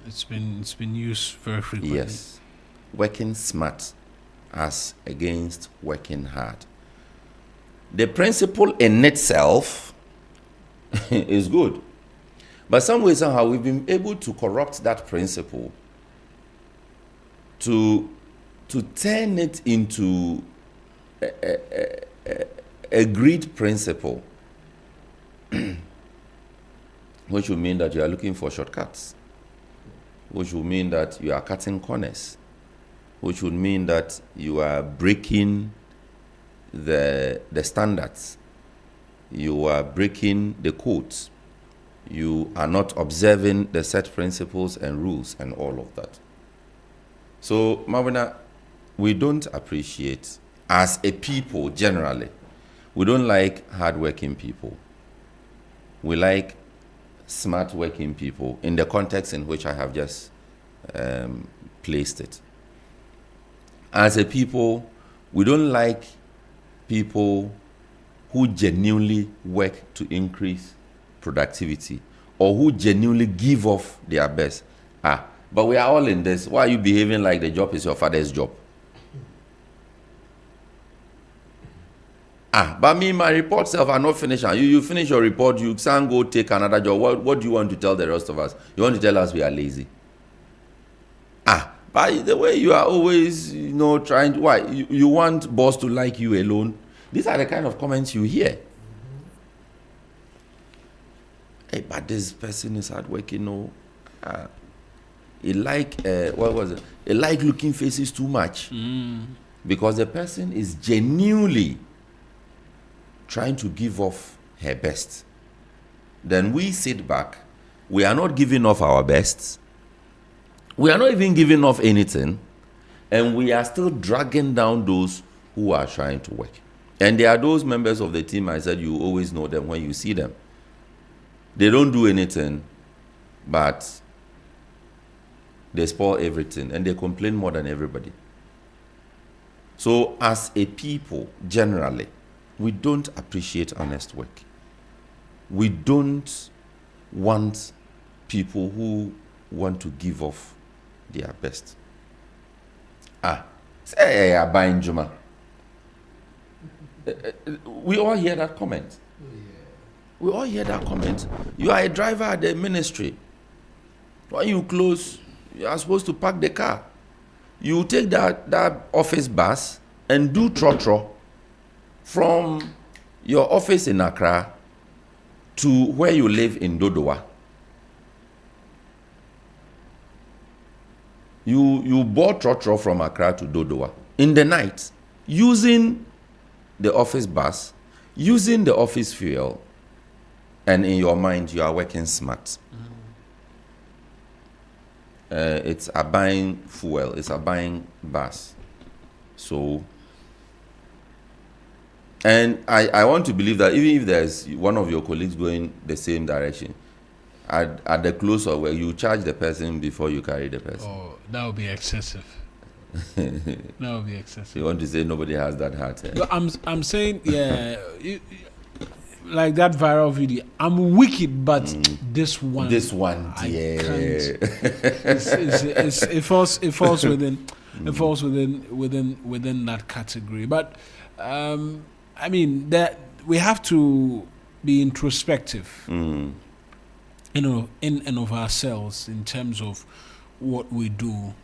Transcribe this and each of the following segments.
It's been used very frequently. Yes. Working smart as against working hard. The principle in itself is good. But some way, somehow, we've been able to corrupt that principle to turn it into a greed principle, which would mean that you are looking for shortcuts, which would mean that you are cutting corners, which would mean that you are breaking the standards, you are breaking the codes, you are not observing the set principles and rules and all of that. So, Mawuena, we don't appreciate, as a people generally, we don't like hardworking people. We like smart working people in the context in which I have just placed it. As a people, we don't like people who genuinely work to increase productivity or who genuinely give off their best. But we are all in this. Why are you behaving like the job is your father's job? But me, my reports are not finished. You finish your report, you can't go take another job. What do you want to tell the rest of us? You want to tell us we are lazy? But the way you are always, trying to, why? You want boss to like you alone? These are the kind of comments you hear. Hey, but this person is hardworking, He like, what was it? He like looking faces too much. Because the person is genuinely trying to give off her best. Then we sit back. We are not giving off our best. We are not even giving off anything. And we are still dragging down those who are trying to work. And there are those members of the team, I said, you always know them when you see them. They don't do anything, but they spoil everything. And they complain more than everybody. So as a people, generally, we don't appreciate honest work. We don't want people who want to give off their best. Say you're buying Juma. We all hear that comment. We all hear that comment. You are a driver at the ministry. When you close, you are supposed to park the car. You take that office bus and do trotro from your office in Accra to where you live in Dodowa. You bought trotro from Accra to Dodowa in the night, using the office bus, using the office fuel, and in your mind you are working smart. It's a buying fuel, it's a buying bus. So, and I want to believe that even if there's one of your colleagues going the same direction, at the close of where you charge the person before you carry the person. Oh, that would be excessive. That would be excessive. You want to say nobody has that heart? Eh? No, I'm saying, yeah, like that viral video. I'm wicked, but this one, I can't. It falls within that category. But I mean that we have to be introspective, in and of ourselves in terms of what we do.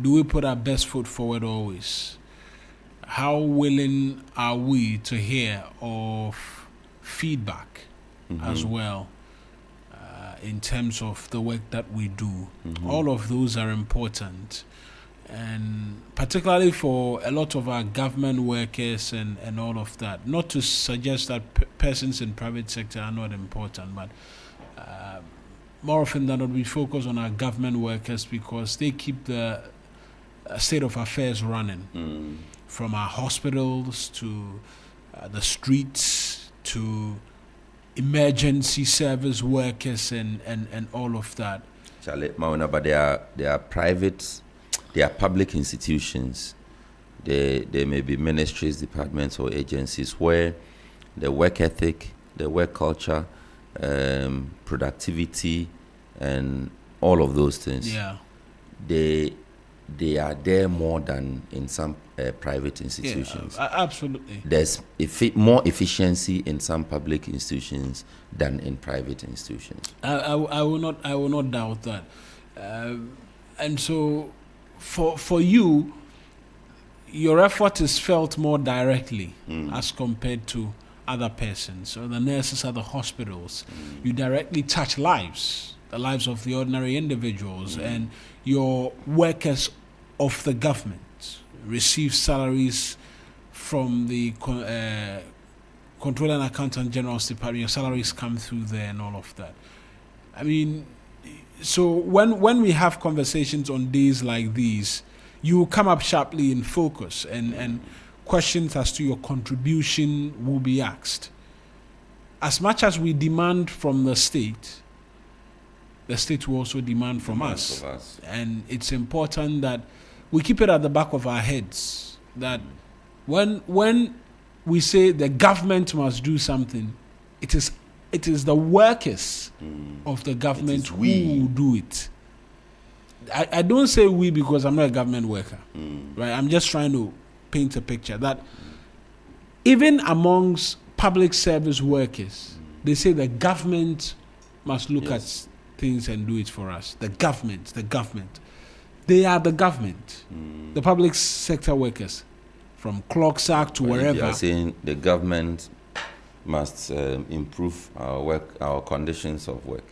Do we put our best foot forward always? How willing are we to hear of feedback as well in terms of the work that we do? All of those are important, and particularly for a lot of our government workers and all of that. Not to suggest that persons in private sector are not important, but more often than not we focus on our government workers because they keep the state of affairs running, from our hospitals to the streets to emergency service workers and all of that. Charlie, Mawuena, but they are private, they are public institutions. They may be ministries, departments, or agencies where the work ethic, the work culture, productivity, and all of those things, Yeah. they are there more than in some private institutions. Yeah, absolutely. There's more efficiency in some public institutions than in private institutions. I will not doubt that. And so, for you, your effort is felt more directly as compared to other persons or the nurses at the hospitals. You directly touch lives, the lives of the ordinary individuals, and your workers of the government receive salaries from the Controller and Accountant General's Department. Your salaries come through there and all of that. I mean, so when we have conversations on days like these, you come up sharply in focus, and questions as to your contribution will be asked. As much as we demand from the state will also demand from us. And it's important that we keep it at the back of our heads that when we say the government must do something, it is the workers of the government who do it. I don't say we because I'm not a government worker, right? I'm just trying to paint a picture that even amongst public service workers, they say the government must look at things and do it for us. The government. They are the government. The public sector workers, from Clocksack to wherever. You are saying the government must improve our conditions of work.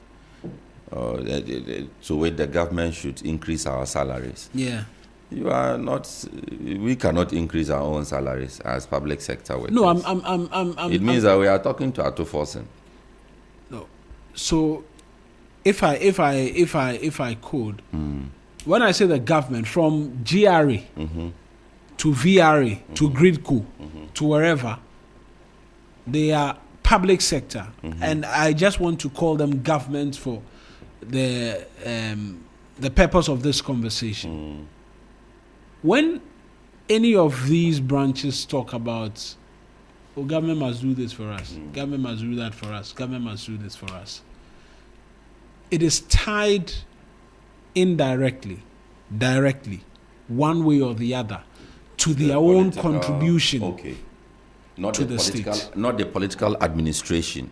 So the government should increase our salaries. Yeah. You are not. We cannot increase our own salaries as public sector workers. No, I'm. It means that we are talking to Ato Forsen. No. So, if I could, when I say the government, from GRA to VRA to Gridco to wherever, they are public sector, and I just want to call them government for the purpose of this conversation. When any of these branches talk about, oh, government must do this for us, government must do that for us, government must do this for us, it is tied indirectly, directly, one way or the other, to their own contribution to the state. Not the political administration.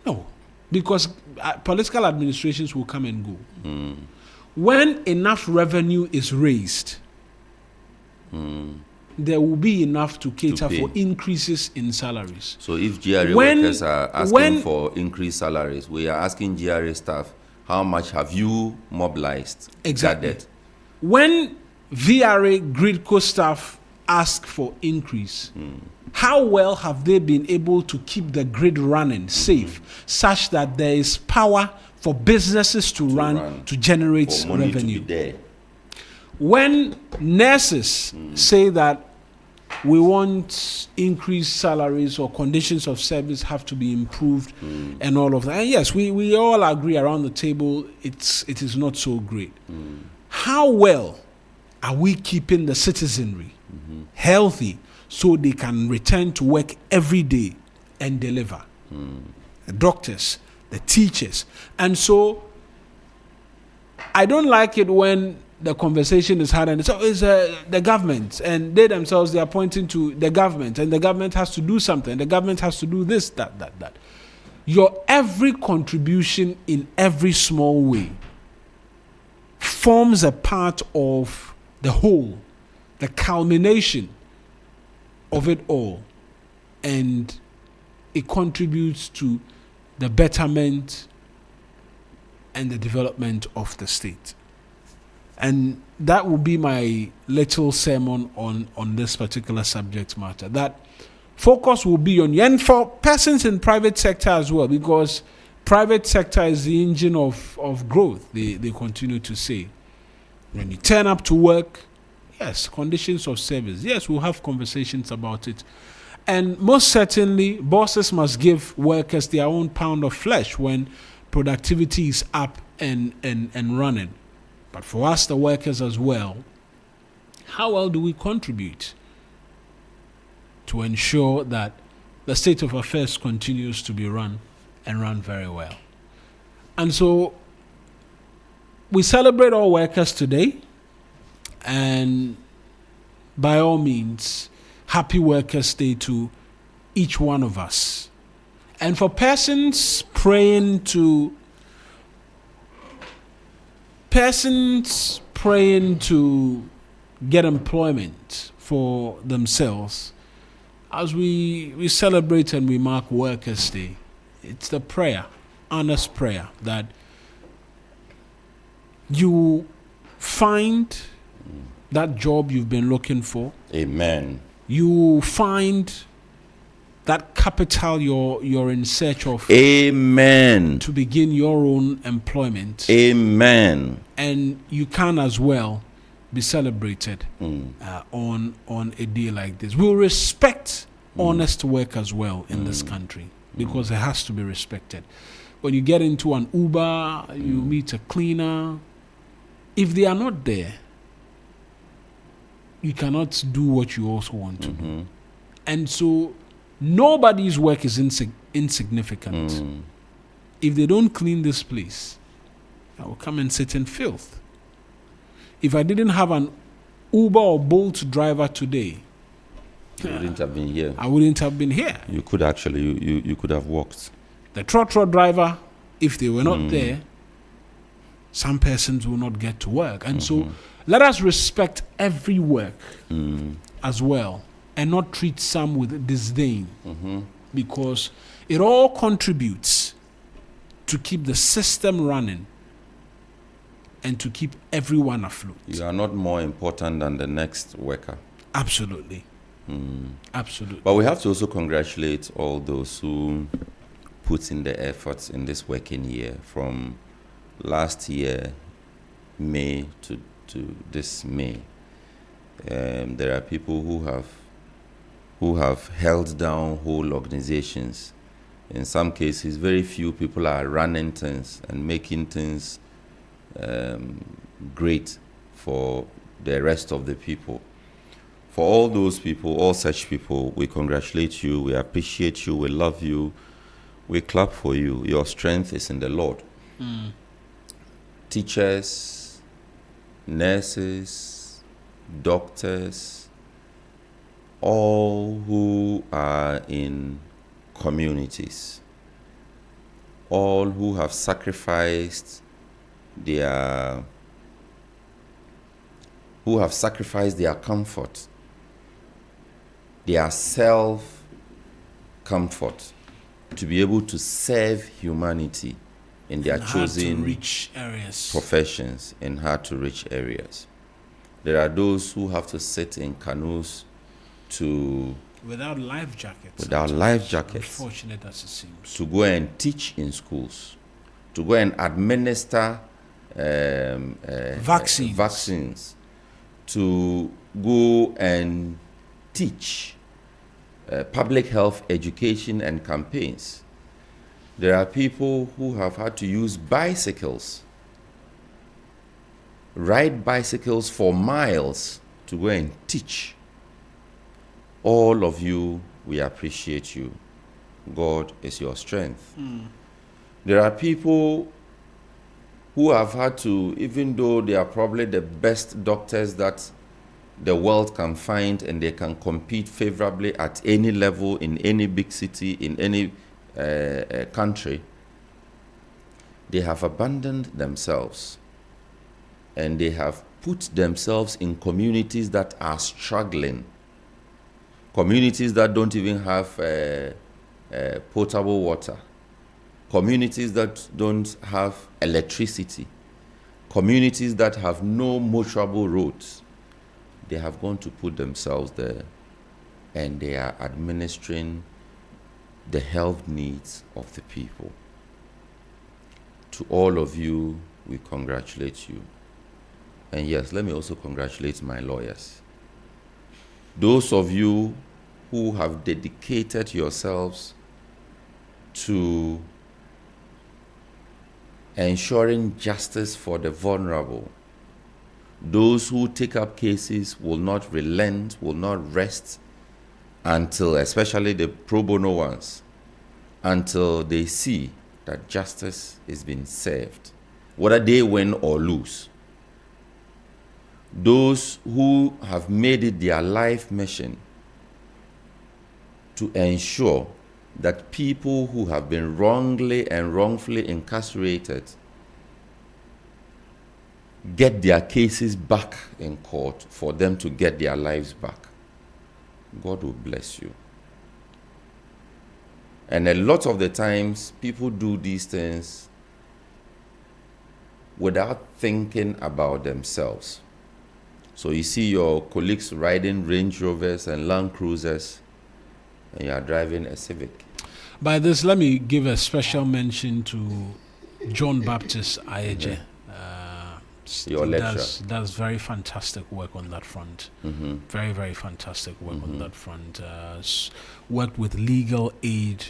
No, because political administrations will come and go. When enough revenue is raised, there will be enough to cater for increases in salaries. So if GRA workers are asking for increased salaries, we are asking GRA staff, how much have you mobilized? Exactly. When VRA Gridco staff ask for increase, how well have they been able to keep the grid running safe, such that there is power for businesses to run to generate for money revenue? To be there. When nurses say that we want increased salaries or conditions of service have to be improved and all of that, and yes, we all agree around the table it is not so great. How well are we keeping the citizenry healthy so they can return to work every day and deliver? The doctors, the teachers. And so I don't like it when the conversation is had and it's the government, and they themselves, they are pointing to the government, and the government has to do something, the government has to do this, that. Your every contribution in every small way forms a part of the whole, the culmination of it all, and it contributes to the betterment and the development of the state. And that will be my little sermon on this particular subject matter. That focus will be on you, and for persons in private sector as well, because private sector is the engine of growth, they continue to say. When you turn up to work, yes, conditions of service, yes, we'll have conversations about it. And most certainly, bosses must give workers their own pound of flesh when productivity is up and running. But for us, the workers as well, how well do we contribute to ensure that the state of affairs continues to be run and run very well? And so we celebrate all workers today, and by all means, happy Workers' Day to each one of us. And for persons praying to get employment for themselves, as we celebrate and we mark Workers' Day, it's the prayer, honest prayer, that you find that job you've been looking for. Amen. You find that capital you're in search of. Amen. To begin your own employment. Amen. And you can as well be celebrated on a day like this. We'll respect honest work as well in this country, because it has to be respected. When you get into an Uber, you meet a cleaner. If they are not there, you cannot do what you also want to do. And so nobody's work is insignificant. If they don't clean this place, I will come and sit in filth. If I didn't have an Uber or Bolt driver today, you wouldn't have been here. I wouldn't have been here. You could actually, you could have walked. The trotro driver, if they were not there, some persons will not get to work. And so let us respect every work as well, and not treat some with disdain, because it all contributes to keep the system running and to keep everyone afloat. You are not more important than the next worker. Absolutely. Absolutely. But we have to also congratulate all those who put in the efforts in this working year, from last year, May to this May. There are people who have held down whole organizations. In some cases, very few people are running things and making things great for the rest of the people. For all those people, all such people, we congratulate you, we appreciate you, we love you, we clap for you. Your strength is in the Lord. Teachers, nurses, doctors, all who are in communities, all who have sacrificed their comfort, their self-comfort, to be able to serve humanity in their chosen professions in hard-to-reach areas. There are those who have to sit in canoes without life jackets. Unfortunate as it seems. To go and teach in schools, to go and administer vaccines, to go and teach public health education and campaigns. There are people who have had to use bicycles, ride bicycles for miles to go and teach. All of you, we appreciate you. God is your strength. There are people who have had to, even though they are probably the best doctors that the world can find, and they can compete favorably at any level in any big city, in any country, they have abandoned themselves and they have put themselves in communities that are struggling, communities that don't even have potable water, communities that don't have electricity, communities that have no motorable roads. They have gone to put themselves there, and they are administering the health needs of the people. To all of you, we congratulate you. And yes, let me also congratulate my lawyers. Those of you who have dedicated yourselves to ensuring justice for the vulnerable. Those who take up cases will not relent, will not rest until, especially the pro bono ones, until they see that justice is being served. whether they win or lose. Those who have made it their life mission to ensure that people who have been wrongly and wrongfully incarcerated get their cases back in court for them to get their lives back. God will bless you. And a lot of the times, people do these things without thinking about themselves. So you see your colleagues riding Range Rovers and Land Cruisers, and you are driving a Civic. By this, let me give a special mention to John Baptist Ayeje. Your lecturer does very fantastic work on that front. Very, very fantastic work on that front. Worked with legal aid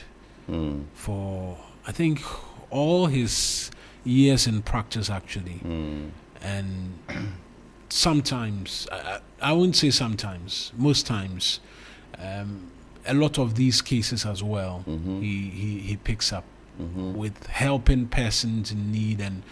for, I think, all his years in practice, actually. And sometimes, I wouldn't say sometimes, most times, a lot of these cases as well, he picks up with helping persons in need, and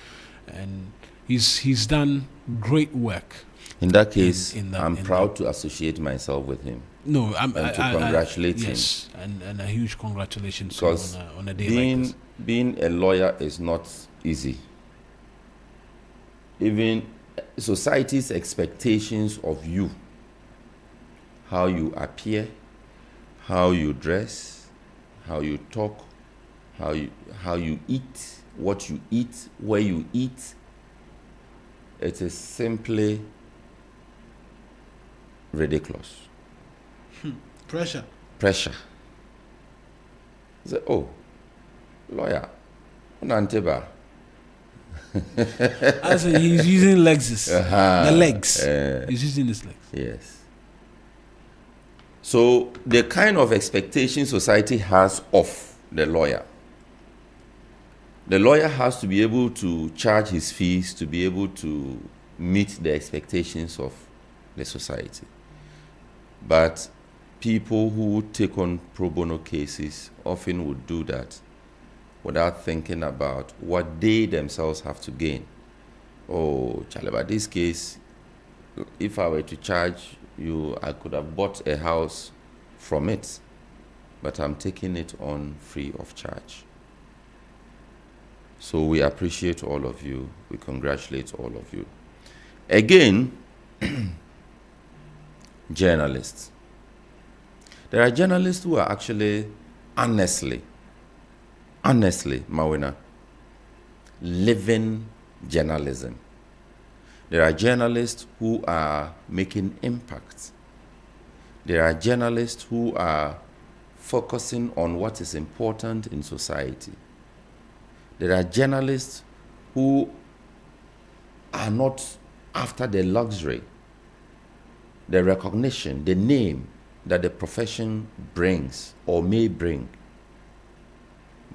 he's done great work. In that case, I'm proud to associate myself with him. No, and to congratulate him. Yes, and a huge congratulations because on a day like this. Being a lawyer is not easy. Even society's expectations of you, how you appear, how you dress, how you talk, how you eat, what you eat, where you eat, it is simply ridiculous. Pressure. Say, oh, lawyer, Nanteba. I say he's using legs. The legs. He's using his legs. Yes. So the kind of expectation society has of the lawyer has to be able to charge his fees to be able to meet the expectations of the society. But people who take on pro bono cases often would do that without thinking about what they themselves have to gain. Oh, Chalaba, this case, if I were to charge you, I could have bought a house from it, but I'm taking it on free of charge. So we appreciate all of you. We congratulate all of you. Again, journalists. There are journalists who are actually honestly, Mawuena, living journalism. There are journalists who are making impact. There are journalists who are focusing on what is important in society. There are journalists who are not after the luxury, the recognition, the name that the profession brings or may bring,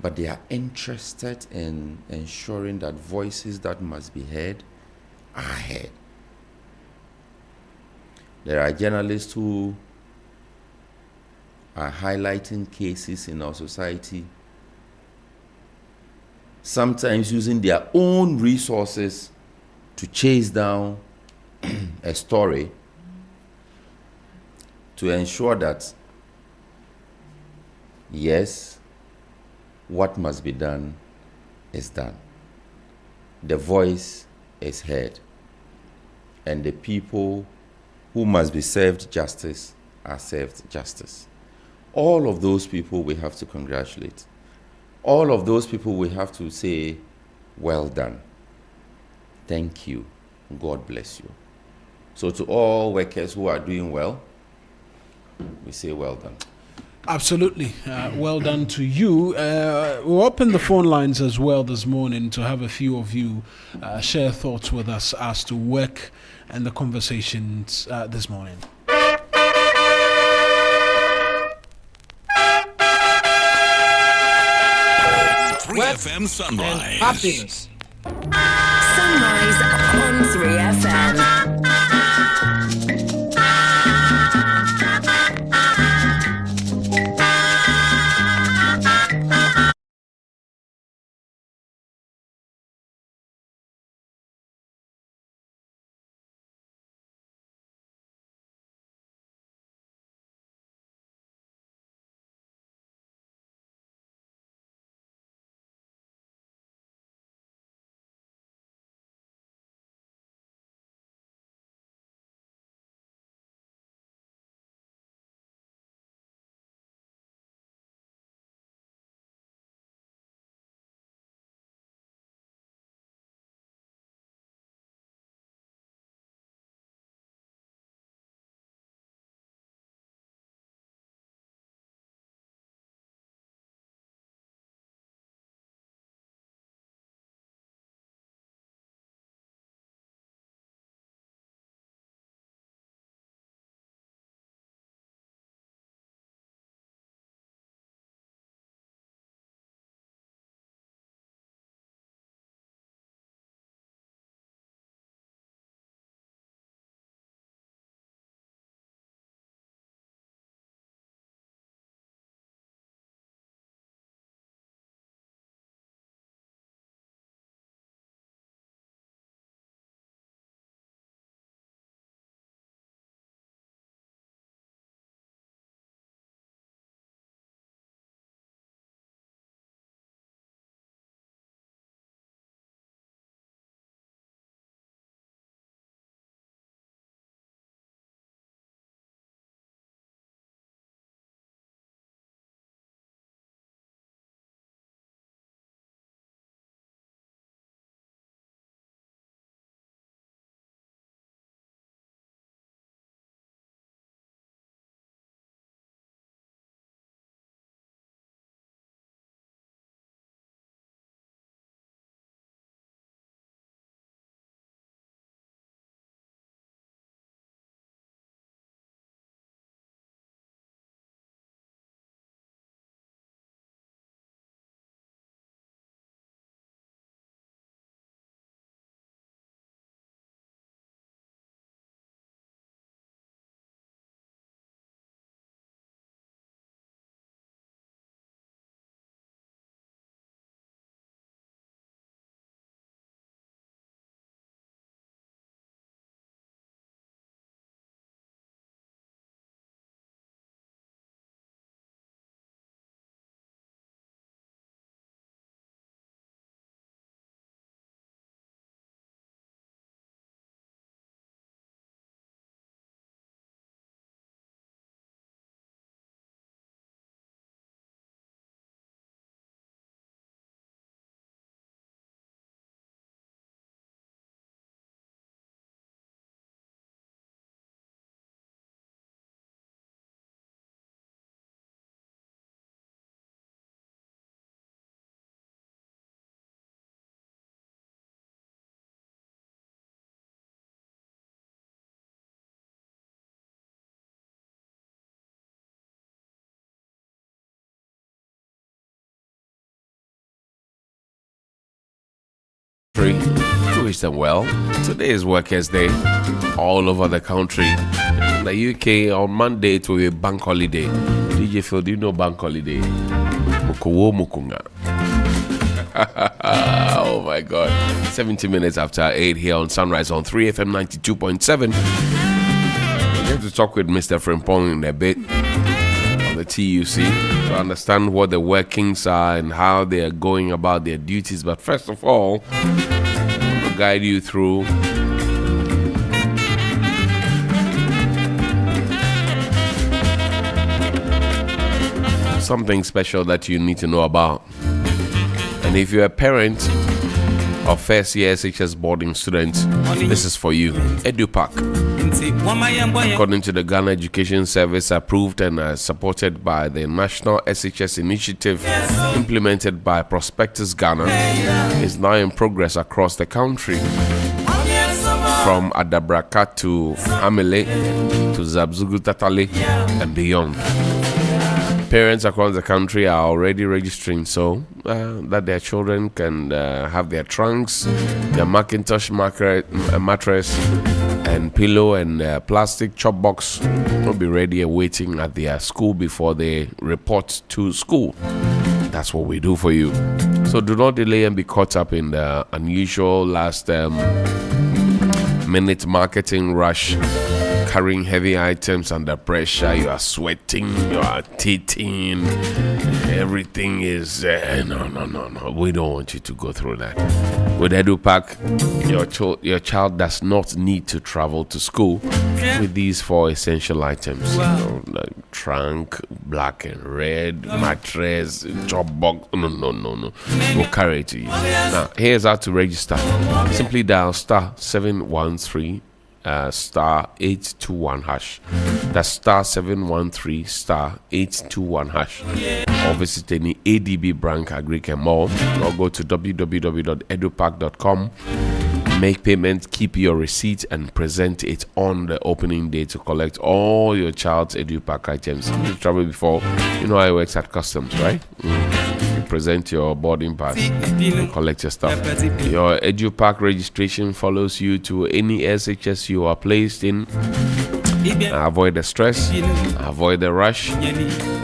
but they are interested in ensuring that voices that must be heard are heard. There are journalists who are highlighting cases in our society, sometimes using their own resources to chase down a story to ensure that, yes, what must be done is done. The voice is heard. And the people who must be served justice are served justice. All of those people we have to congratulate. All of those people we have to say, well done. Thank you. God bless you. So to all workers who are doing well, we say well done. Absolutely. Well done to you. We'll open the phone lines as well this morning to have a few of you share thoughts with us as to work and the conversations this morning. 3FM Sunrise. And happiness. Sunrise on 3FM. We wish them well. Today is Workers' Day all over the country. In the UK, on Monday, it will be bank holiday. DJ Phil, do you know bank holiday? Mukowo Mukunga. Oh my God. 70 minutes after 8 here on Sunrise on 3FM 92.7. We're going to talk with Mr. Frimpong in a bit on the TUC to understand what the workings are and how they are going about their duties. But first of all, I'm going to guide you through something special that you need to know about. And if you're a parent of first year SHS boarding students, this is for you. EduPack. According to the Ghana Education Service, approved and supported by the National SHS Initiative implemented by Prospectus Ghana, is now in progress across the country. From Adabraka to Amele to Zabzugu Tatale and beyond. Parents across the country are already registering so that their children can have their trunks, their Macintosh mattress and pillow and plastic chop box will be ready and waiting at their school before they report to school. That's what we do for you. So do not delay and be caught up in the unusual last minute marketing rush. Carrying heavy items under pressure, you are sweating, you are teething, everything is no. We don't want you to go through that. With EduPack, your child does not need to travel to school with these 4 essential items: like trunk, black and red, mattress, chop box. No. We'll carry it to you. Now, here's how to register. Simply dial *713. Star 821 hash. That's star 713 star 821 hash. Or visit any ADB branch, Agric and Mall, or go to www.edupack.com. Make payment, keep your receipt, and present it on the opening day to collect all your child's EduPack items. You've traveled before, you know how it works at customs, right? You present your boarding pass and collect your stuff. Your EduPack registration follows you to any SHS you are placed in. Avoid the stress, avoid the rush,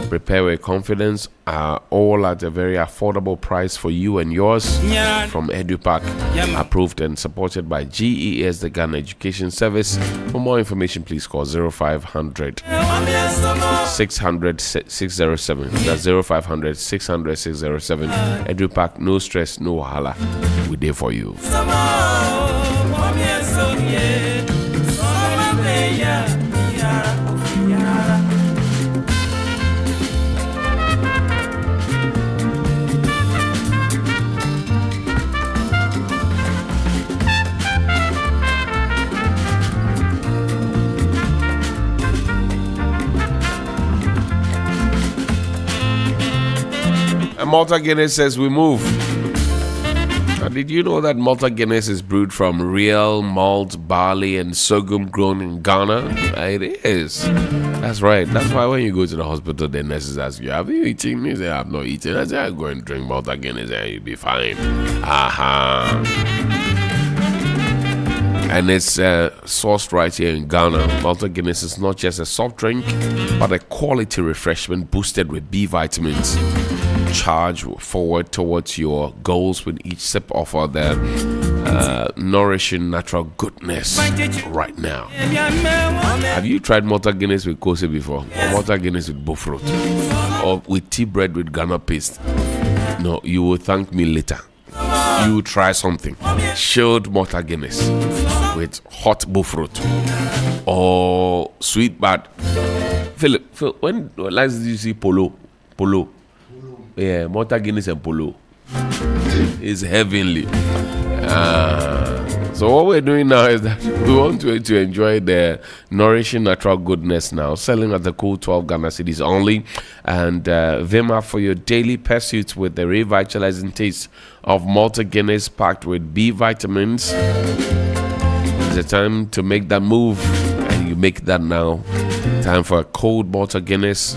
prepare with confidence, all at a very affordable price for you and yours from EduPack, approved and supported by GES, the Ghana Education Service. For more information, please call 0500 600 607. That's 0500 600 607. EduPack, no stress, no wahala. We're there for you. And Malta Guinness says we move. Now, did you know that Malta Guinness is brewed from real malt, barley, and sorghum grown in Ghana? It is. That's right. That's why when you go to the hospital, the nurses ask you, have you eaten? You say, I've not eaten. I say, I go and drink Malta Guinness and you'll be fine. And it's sourced right here in Ghana. Malta Guinness is not just a soft drink, but a quality refreshment boosted with B vitamins. Charge forward towards your goals with each sip of the nourishing natural goodness right now. Have you tried Malta Guinness with Kose before? Or Malta Guinness with Bofrot? Or with tea bread with Ghana paste? No, you will thank me later. You try something. Chilled Malta Guinness with hot Bofrot or sweet bad. Philip, when last did you see Polo? Yeah, Malta Guinness and Polo is heavenly. So what we're doing now is that we want you to enjoy the nourishing natural goodness now, selling at the cool 12 Ghana cities only, and Vima for your daily pursuits with the revitalizing taste of Malta Guinness packed with B vitamins. It's a time to make that move, and you make that now. Time for a cold Malta Guinness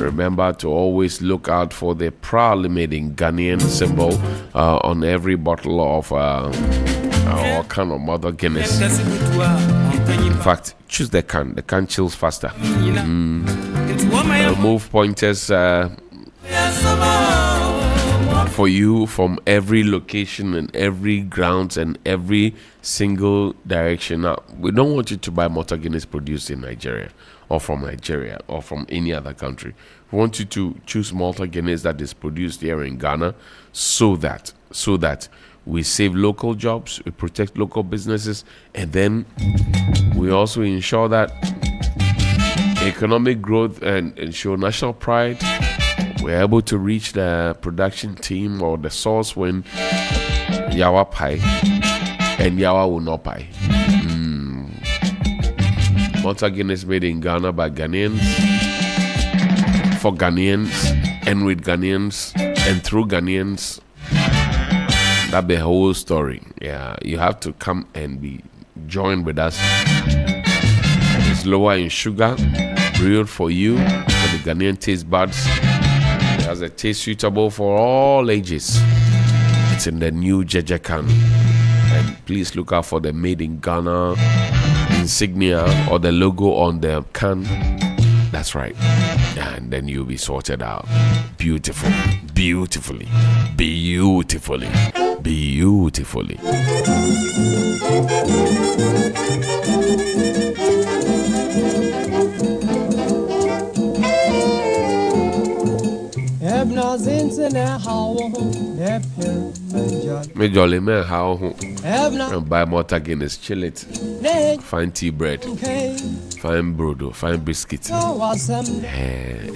Remember to always look out for the proudly made in Ghanaian symbol on every bottle of or can of Mother Guinness. In fact, choose the can. The can chills faster. Remove pointers for you from every location and every grounds and every single direction. Now, we don't want you to buy Mother Guinness produced in Nigeria or from any other country. We want you to choose Malta Guinness that is produced here in Ghana so that we save local jobs, we protect local businesses, and then we also ensure that economic growth and ensure national pride. We're able to reach the production team or the source when Yawa pie and Yawa will not pie. Malta Guinness made in Ghana by Ghanaians, for Ghanaians, and with Ghanaians, and through Ghanaians. That's the whole story. Yeah, you have to come and be joined with us. It's lower in sugar, brewed for you, for the Ghanaian taste buds. It has a taste suitable for all ages. It's in the new Jeje can. And please look out for the Made in Ghana insignia or the logo on the can. That's right. And then you'll be sorted out. Beautifully. Me jolly man how and buy Malta Guinness, chill it. Fine tea bread, fine brodo, fine biscuit.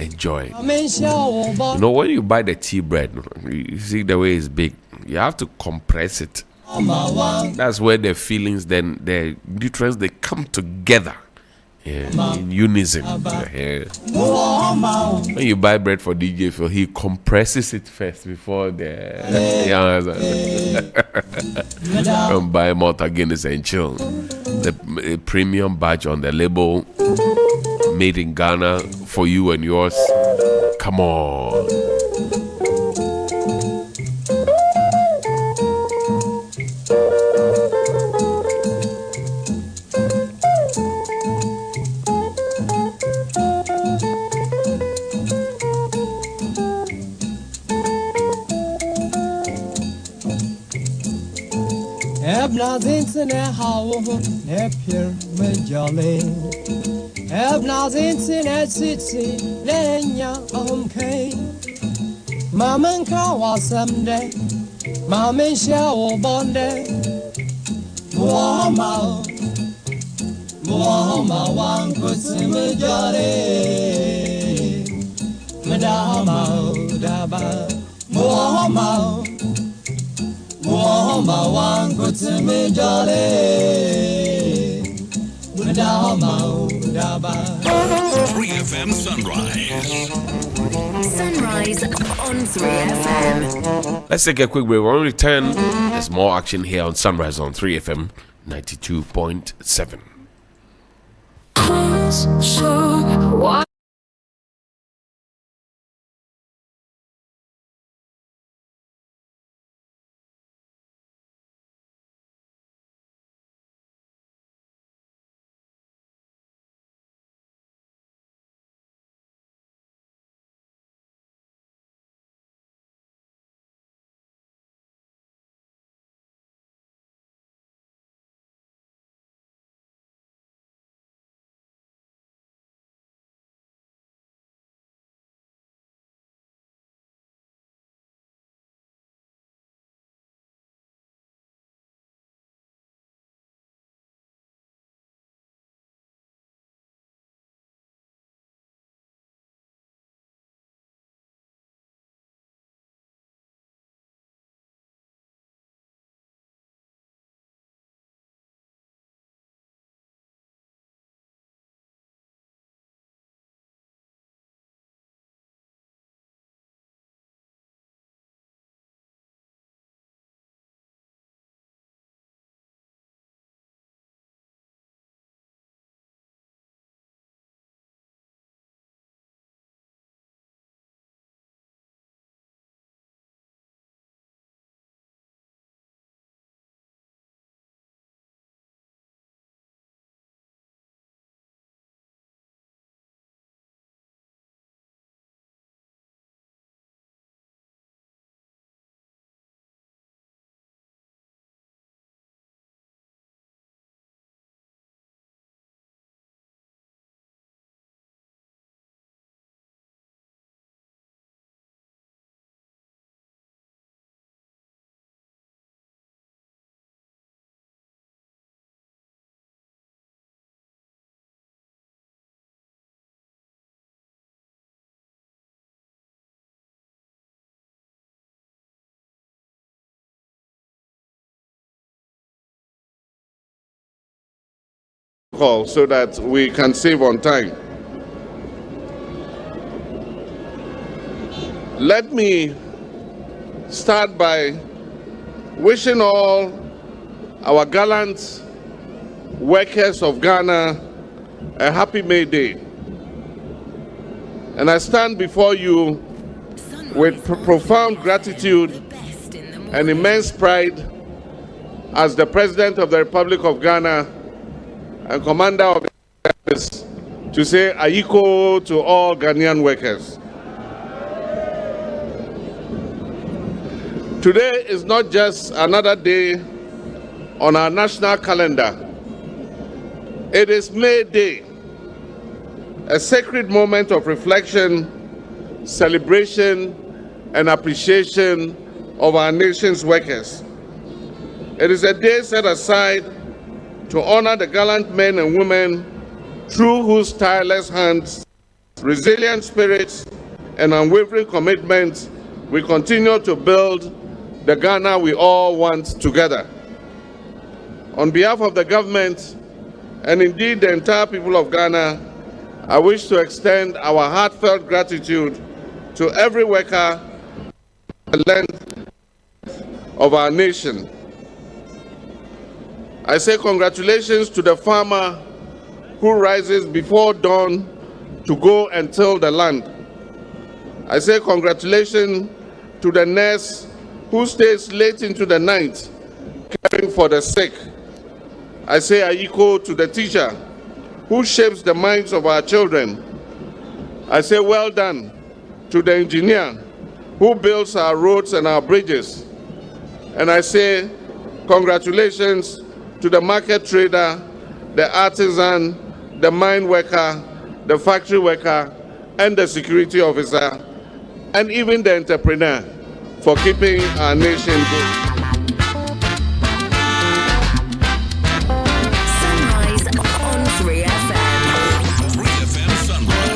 Enjoy. You know, when you buy the tea bread, you see the way it's big. You have to compress it. That's where the feelings, then the nutrients, they come together. In unison. When you buy bread for DJ Phil, he compresses it first before the and buy Malta Guinness and chill. The premium badge on the label, made in Ghana for you and yours. Come on. Nothing in how appear majorly. Have nothing in a city, Lenya okay. Mamma Kawa someday, Mamma Shao Bonde. Muama, one could see majorly. Madama, Daba, Muama. One good to me jolly. 3FM Sunrise. Sunrise on 3FM. Let's take a quick break. When we return, there's more action here on Sunrise on 3FM 92.7. call so that we can save on time. Let me start by wishing all our gallant workers of Ghana a happy May Day. And I stand before you with profound gratitude and immense pride as the President of the Republic of Ghana and Commander of the Service to say Ayiko to all Ghanaian workers. Today is not just another day on our national calendar. It is May Day, a sacred moment of reflection, celebration, and appreciation of our nation's workers. It is a day set aside to honor the gallant men and women through whose tireless hands, resilient spirits, and unwavering commitment we continue to build the Ghana we all want together. On behalf of the government, and indeed the entire people of Ghana, I wish to extend our heartfelt gratitude to every worker the length of our nation. I say congratulations to the farmer who rises before dawn to go and till the land. I say congratulations to the nurse who stays late into the night caring for the sick. I say Ayiko to the teacher who shapes the minds of our children. I say well done to the engineer who builds our roads and our bridges. And I say congratulations to the market trader, the artisan, the mine worker, the factory worker, and the security officer, and even the entrepreneur for keeping our nation good. Sunrise on 3FM. 3FM Sunrise.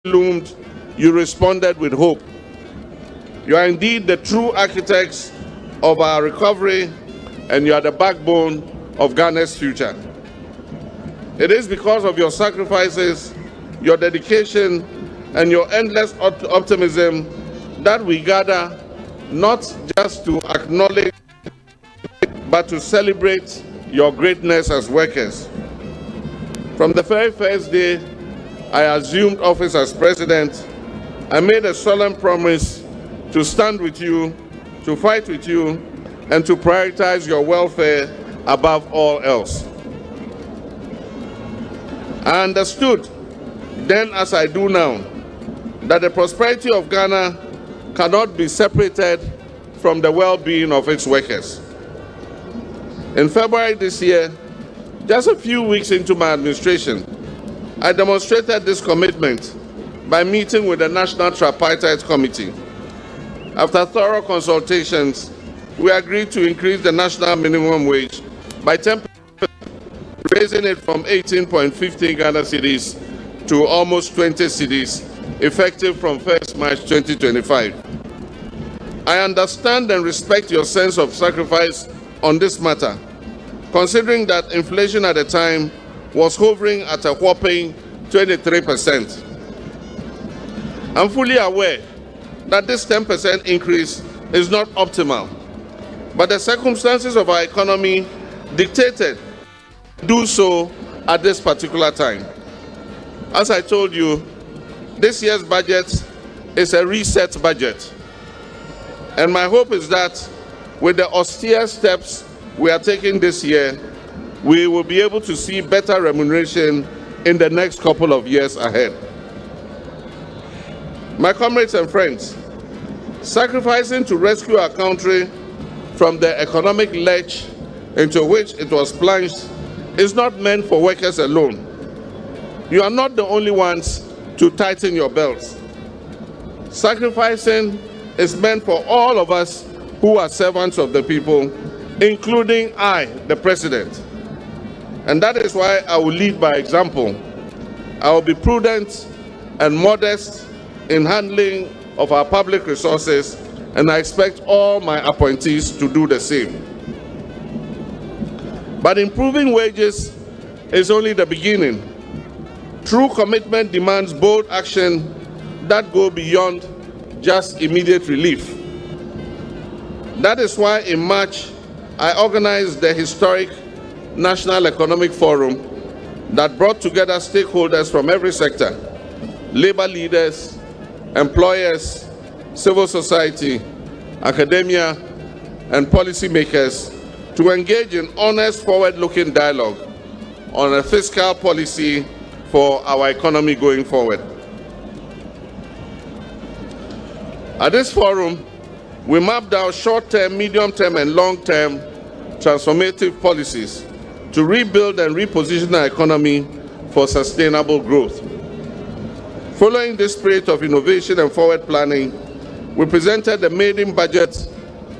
Loomed, you responded with hope. You are indeed the true architects of our recovery, and you are the backbone of Ghana's future. It is because of your sacrifices, your dedication, and your endless optimism that we gather not just to acknowledge, but to celebrate your greatness as workers. From the very first day I assumed office as president, I made a solemn promise to stand with you, to fight with you, and to prioritize your welfare above all else. I understood then, as I do now, that the prosperity of Ghana cannot be separated from the well-being of its workers. In February this year, just a few weeks into my administration, I demonstrated this commitment by meeting with the National Tripartite Committee. After thorough consultations, we agreed to increase the national minimum wage by 10%, raising it from 18.15 Ghana cedis to almost 20 cedis, effective from 1st March 2025. I understand and respect your sense of sacrifice on this matter, considering that inflation at the time was hovering at a whopping 23%. I'm fully aware that this 10% increase is not optimal, but the circumstances of our economy dictated do so at this particular time. As I told you, this year's budget is a reset budget. And my hope is that with the austere steps we are taking this year, we will be able to see better remuneration in the next couple of years ahead. My comrades and friends, sacrificing to rescue our country from the economic ledge into which it was plunged is not meant for workers alone. You are not the only ones to tighten your belts. Sacrificing is meant for all of us who are servants of the people, including I, the President. And that is why I will lead by example. I will be prudent and modest in handling of our public resources, and I expect all my appointees to do the same. But improving wages is only the beginning. True commitment demands bold action that go beyond just immediate relief. That is why in March, I organized the historic National Economic Forum that brought together stakeholders from every sector, labor leaders, employers, civil society, academia, and policymakers to engage in honest, forward-looking dialogue on a fiscal policy for our economy going forward. At this forum, we mapped out short-term, medium-term, and long-term transformative policies to rebuild and reposition our economy for sustainable growth. Following this spirit of innovation and forward planning, we presented the maiden budget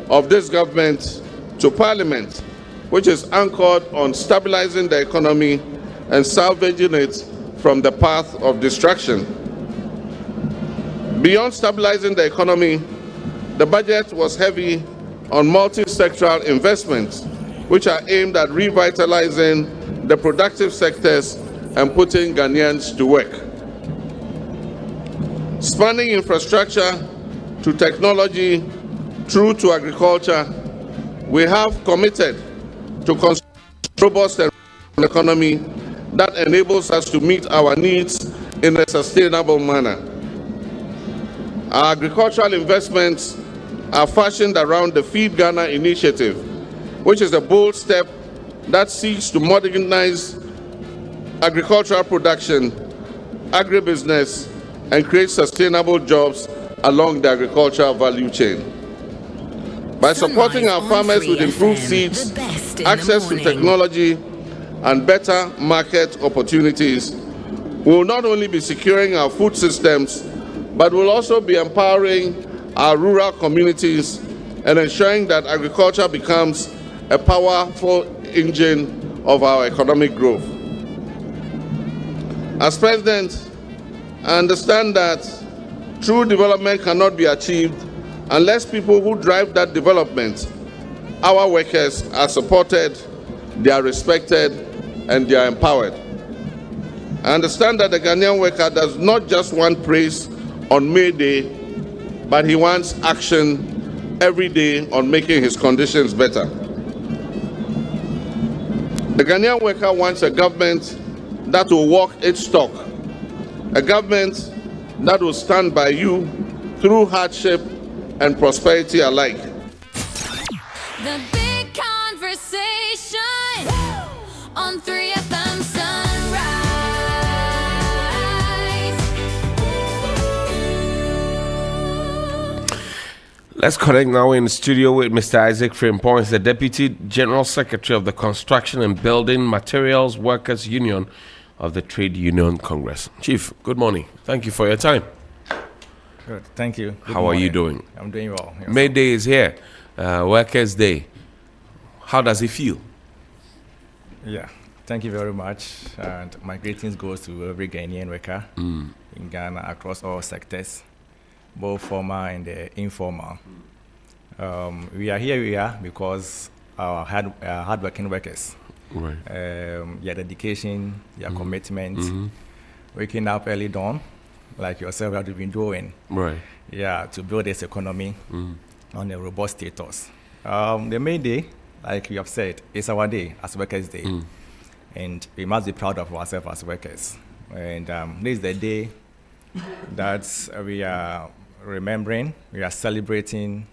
of this government to Parliament, which is anchored on stabilizing the economy and salvaging it from the path of destruction. Beyond stabilizing the economy, the budget was heavy on multi-sectoral investments, which are aimed at revitalizing the productive sectors and putting Ghanaians to work. Spanning infrastructure to technology through to agriculture, we have committed to construct a robust and economy that enables us to meet our needs in a sustainable manner. Our agricultural investments are fashioned around the Feed Ghana initiative, which is a bold step that seeks to modernize agricultural production, agribusiness, and create sustainable jobs along the agricultural value chain. By supporting our farmers with improved seeds, access to technology, and better market opportunities, we will not only be securing our food systems, but will also be empowering our rural communities and ensuring that agriculture becomes a powerful engine of our economic growth. As President, I understand that true development cannot be achieved unless people who drive that development, our workers, are supported, they are respected, and they are empowered. I understand that the Ghanaian worker does not just want praise on May Day, but he wants action every day on making his conditions better. The Ghanaian worker wants a government that will walk its talk, a government that will stand by you through hardship and prosperity alike. The big conversation on 3FM Sunrise. Let's connect now in the studio with Mr. Isaac Frimpong, the Deputy General Secretary of the Construction and Building Materials Workers Union of the Trade Union Congress. Chief, good morning. Thank you for your time. Good, thank you. Good How morning. are you doing? I'm doing well. Yes. May Day is here, Workers' Day. How does it feel? Yeah, thank you very much. And my greetings goes to every Ghanaian worker in Ghana across all sectors, both formal and informal. We are here because our hardworking workers, Right. their dedication, their commitment, waking up early dawn, like yourself have been doing, Right. to build this economy on a robust status. The May Day, like you have said, is our day as Workers' Day. And we must be proud of ourselves as workers. And this is the day that we are remembering, we are celebrating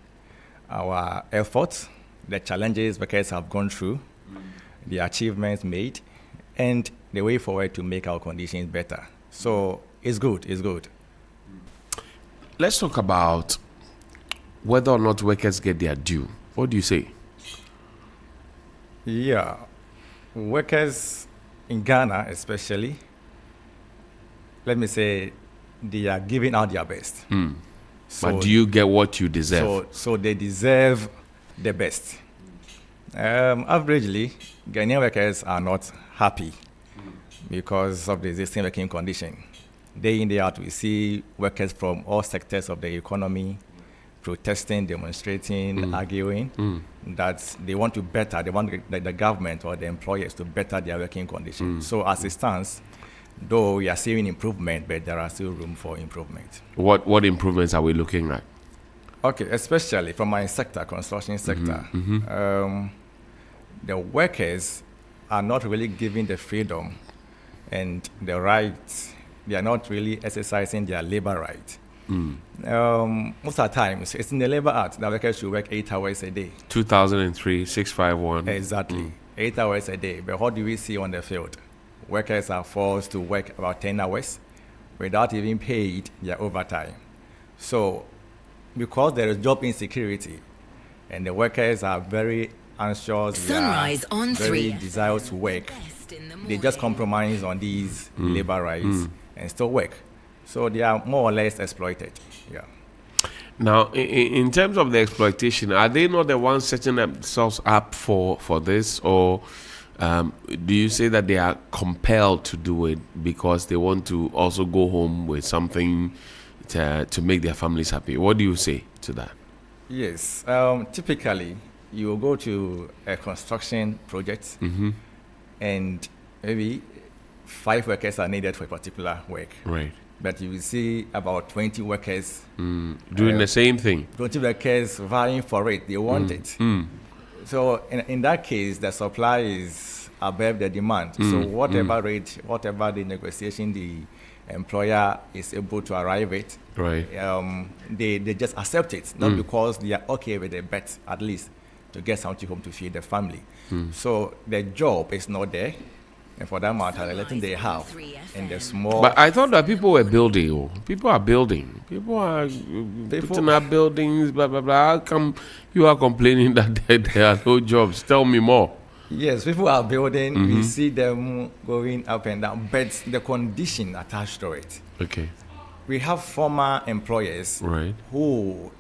our efforts, the challenges workers have gone through, the achievements made, and the way forward to make our conditions better. So it's good, it's good. Let's talk about whether or not workers get their due. What do you say? Yeah, workers in Ghana especially, let me say, they are giving out their best. But do you get what you deserve? So they deserve the best. Averagely, Ghanaian workers are not happy because of the existing working condition. Day in, day out, we see workers from all sectors of the economy protesting, demonstrating, arguing that they want to better, they want the government or the employers to better their working conditions. So as it stands, though we are seeing improvement, but there are still room for improvement. What improvements are we looking at? Okay, especially from my sector, construction sector, the workers are not really given the freedom and the rights. They are not really exercising their labor right. Most of the times, it's in the Labor Act that workers should work 8 hours a day. 2003, 651. Exactly, 8 hours a day. But what do we see on the field? Workers are forced to work about 10 hours without even paid their overtime. So, because there is job insecurity and the workers are very anxious, Sunrise they are on very 3. desirous to work, Best in the they just morning. compromise on these labor rights and still work. So they are more or less exploited. Yeah. Now, in terms of the exploitation, are they not the ones setting themselves up for this, or do you say that they are compelled to do it because they want to also go home with something to make their families happy? What do you say to that? Yes. Typically, you will go to a construction project and maybe 5 workers are needed for a particular work. Right. But you will see about 20 workers, Doing the same thing. 20 workers vying for it. They want it. So in that case, the supply is above the demand. So whatever rate, whatever the negotiation the employer is able to arrive at, Right. they just accept it, not because they are okay with the bet, at least to get something home to feed the family. So the job is not there. And for that matter, the little they have in the small. But I thought that people were building. People are building. People are putting up buildings, blah, blah, blah. How come you are complaining that there are no jobs? Tell me more. Yes, people are building. We see them going up and down, but the condition attached to it. Okay. We have former employers Right. who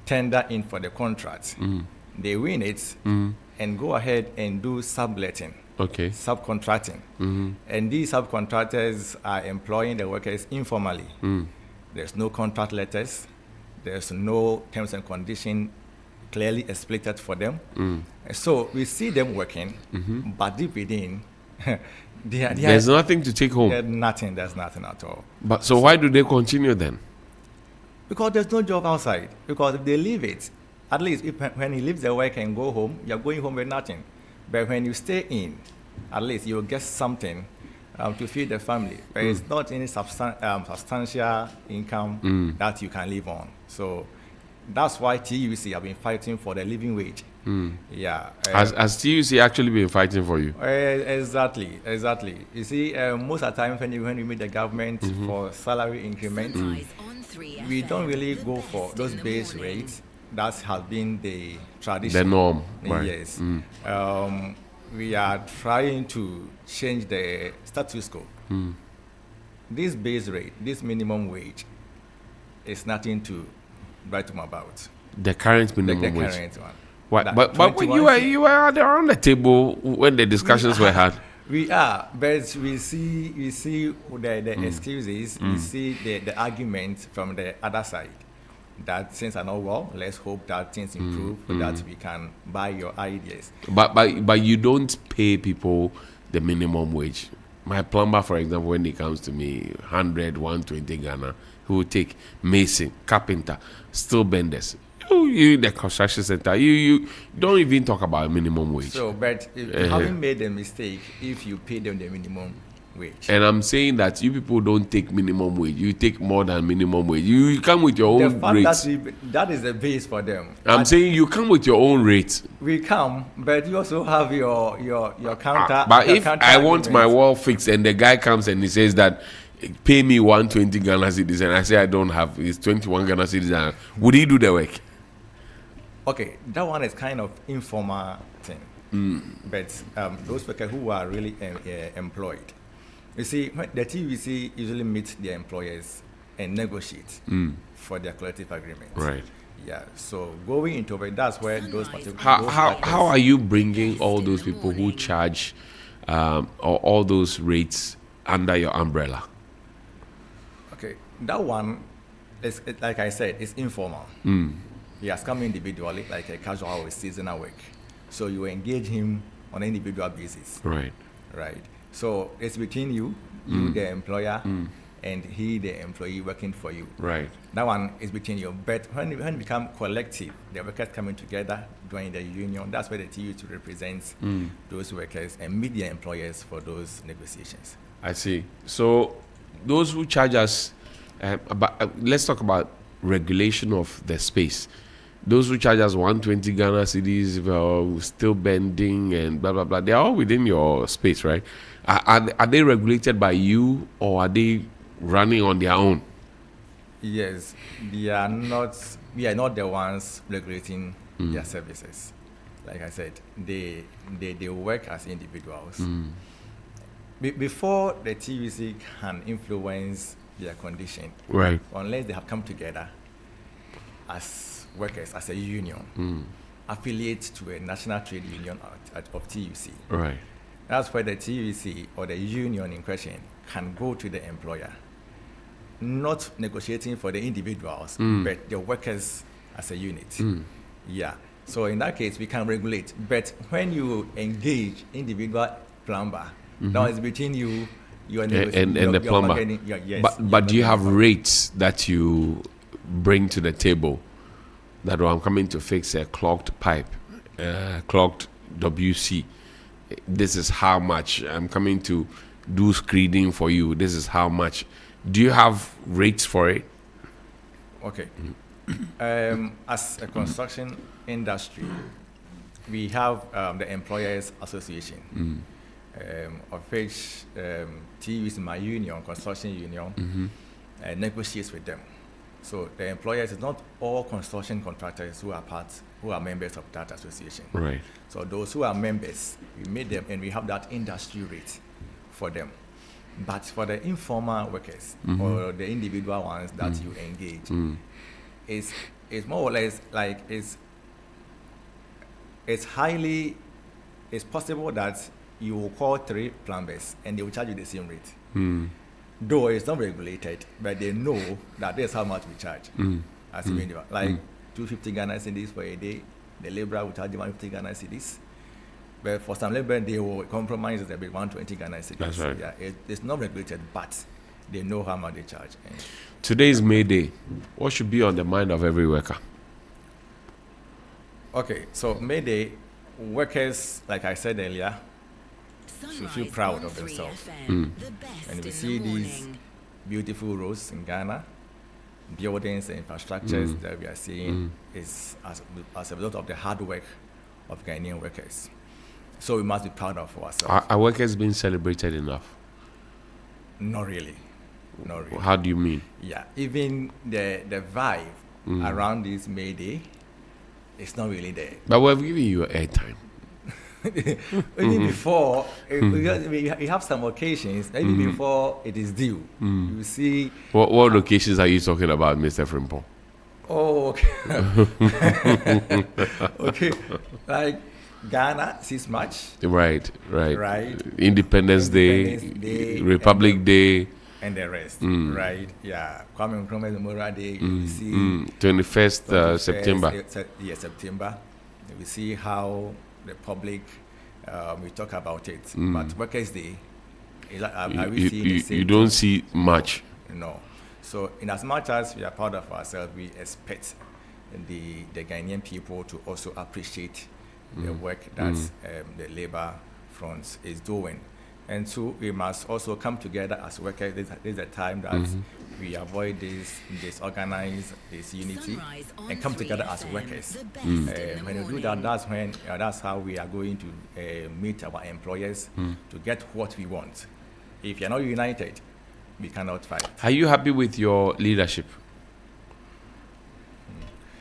tender in for the contract. They win it and go ahead and do subletting. Okay. Subcontracting. And these subcontractors are employing the workers informally. There's no contract letters. There's no terms and conditions clearly explained for them. So we see them working, but deep within, There's nothing to take home. there's nothing at all. But so why do they continue then? Because there's no job outside. Because if they leave it, at least when he leaves the work and go home, you're going home with nothing. But when you stay in, at least you'll get something to feed the family. But it's not any substantial income that you can live on. So that's why TUC have been fighting for the living wage. Yeah. Has TUC actually been fighting for you? Exactly. You see, most of the time when you meet the government for salary increment, Sunrise on 3 we FM. don't really go The for best those in the base morning. rates. That has been the tradition. The norm. Right. Yes. We are trying to change the status quo. This base rate, this minimum wage, is nothing to write home about. The current The minimum wage. current one. What? That But when 21 you were around the table when the discussions were had. We are, but we see the excuses, we see the argument from the other side. That things are not well, let's hope that things improve so that we can buy your ideas. But you don't pay people the minimum wage. My plumber, for example, when he comes to me, 100, 120 Ghana, he will take mason, carpenter, steel benders. The construction center, you don't even talk about minimum wage. So, but if you haven't made a mistake, if you pay them the minimum wage. And I'm saying that you people don't take minimum wage. You take more than minimum wage. You come with your The own fact rates. that is the base for them. I'm saying you come with your own rates. We come, but you also have your counter. But your if counter I want my agreements. wall fixed and the guy comes and he says that pay me 120 Ghana cedis and I say I don't have, it's 21 Ghana cedis, would he do the work? Okay, that one is kind of informal thing. But those workers who are really employed, you see, when the TUC usually meet their employers and negotiate for their collective agreement. Right. Yeah. So going into it, that's where those particular. How are you bringing all those people who charge or all those rates under your umbrella? Okay, that one is like I said, it's informal. He has come individually, like a casual or seasonal work. So you engage him on an individual basis. Right. Right. So it's between you, the employer, and he, the employee, working for you. Right. That one is between you. But when it become collective, the workers coming together, joining the union, that's where the TUC represents those workers and meet their employers for those negotiations. I see. So those who charge us, let's talk about regulation of the space. Those who charge us 120 Ghana cedis, still bending and blah, blah, blah, they're all within your space, right? Are they regulated by you or are they running on their own? Yes, we are not the ones regulating their services. Like I said, they work as individuals. Before the TUC can influence their condition, Right. unless they have come together as workers, as a union, affiliate to a national trade union of TUC. Right. That's where the TUC or the union in question can go to the employer, not negotiating for the individuals, but the workers as a unit. Yeah. So in that case, we can regulate. But when you engage individual plumber, that is between you and the plumber. But do you have rates that you bring to the table? That I'm coming to fix a clogged pipe, clogged WC. This is how much. I'm coming to do screening for you. This is how much. Do you have rates for it? Okay. As a construction industry, we have the Employers Association, of which TU is my union, construction union, negotiates with them. So the employers is not all construction contractors who are members of that association. Right. So those who are members, we made them and we have that industry rate for them. But for the informal workers or the individual ones that you engage, it's more or less like it's possible that you will call 3 plumbers and they will charge you the same rate. Though it's not regulated, but they know that this is how much we charge as a individual. Like 250 Ghana cedis for a day, the laborer will charge you 150 Ghana cedis. But for some labor, they will compromise it a bit, 120 Ghana cedis. That's right. Yeah, it's not regulated, but they know how much they charge. And Today is May Day. What should be on the mind of every worker? okay, so May Day, workers, like I said earlier, should feel proud of themselves. And we see these beautiful roads in Ghana, buildings and infrastructures that we are seeing is as a result of the hard work of Ghanaian workers. So we must be proud of ourselves. Are workers being celebrated enough? Not really. Not really. How do you mean? Yeah, even the vibe around this May Day is not really there. But we're giving you airtime. Even before, because we have some occasions, even before it is due, you see. What occasions are you talking about, Mr. Frimpong? Oh, okay. Okay, like Ghana 6 March. Right. Right. Independence Day, Republic Day. And the rest, right? Yeah, Kwame Nkrumah Memorial Day. You see 21st September. September. We see how the public we talk about it, but Workers' Day is are we seeing the same? You don't see much. No. So in as much as we are proud of ourselves, we expect the Ghanaian people to also appreciate the work that the labor front is doing. And two, we must also come together as workers. This is a time that we avoid this disorganized, this unity, and come together as workers. When you do that, that's how we are going to meet our employers to get what we want. If you're not united, we cannot fight. Are you happy with your leadership?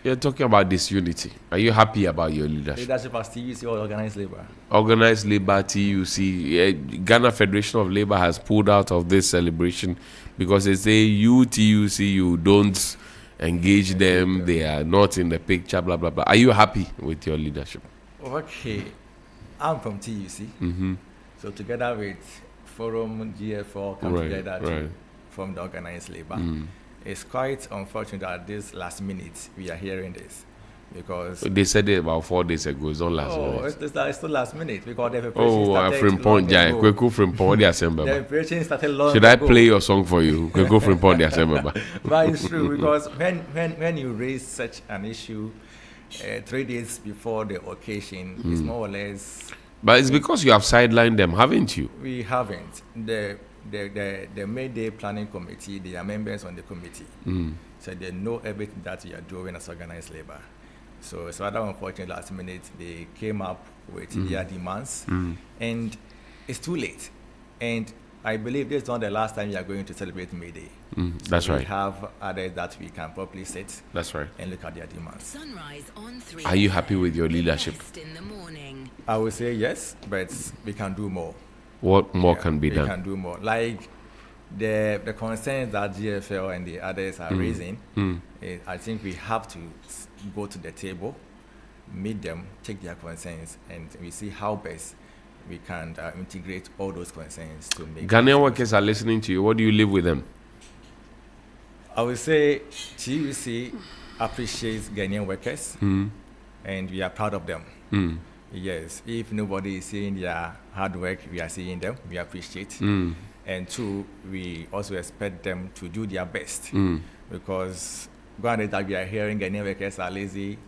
You're talking about this unity. Are you happy about your leadership? Leadership as TUC or organized labor? Organized labor, TUC. Ghana Federation of Labor has pulled out of this celebration because they say you, TUC, you don't engage them. They are not in the picture, blah, blah, blah. Are you happy with your leadership? Okay. I'm from TUC. So together with Forum, GFO, come together to form the organized labor. It's quite unfortunate that this last minute we are hearing this, because they said it about 4 days ago. It's not last minute. It's still last minute because the preparation started Frimpong, long ago. Kweku Frimpong, the assembly. The preparation started long Should ago. I play your song for you? Kweku Frimpong, the assembly. But it's true, because when you raise such an issue 3 days before the occasion, it's more or less. But it's because you have sidelined them, haven't you? We haven't. The May Day Planning Committee, they are members on the committee. So they know everything that we are doing as organized labor. So it's rather unfortunate last minute they came up with their demands, and it's too late. And I believe this is not the last time we are going to celebrate May Day. That's we right. We have others that we can properly sit. That's right. And look at their demands. Sunrise on 3. Are you happy with your leadership? In the morning. I would say yes, but we can do more. What more can be we done? We can do more. Like the concerns that GFL and the others are raising, I think we have to go to the table, meet them, take their concerns, and we see how best we can integrate all those concerns to make. Ghanaian workers are listening to you. What do you live with them? I would say TUC appreciates Ghanaian workers, and we are proud of them. Yes, if nobody is seeing their hard work, we are seeing them. We appreciate. And two, we also expect them to do their best, because granted that we are hearing Ghanaian workers are lazy,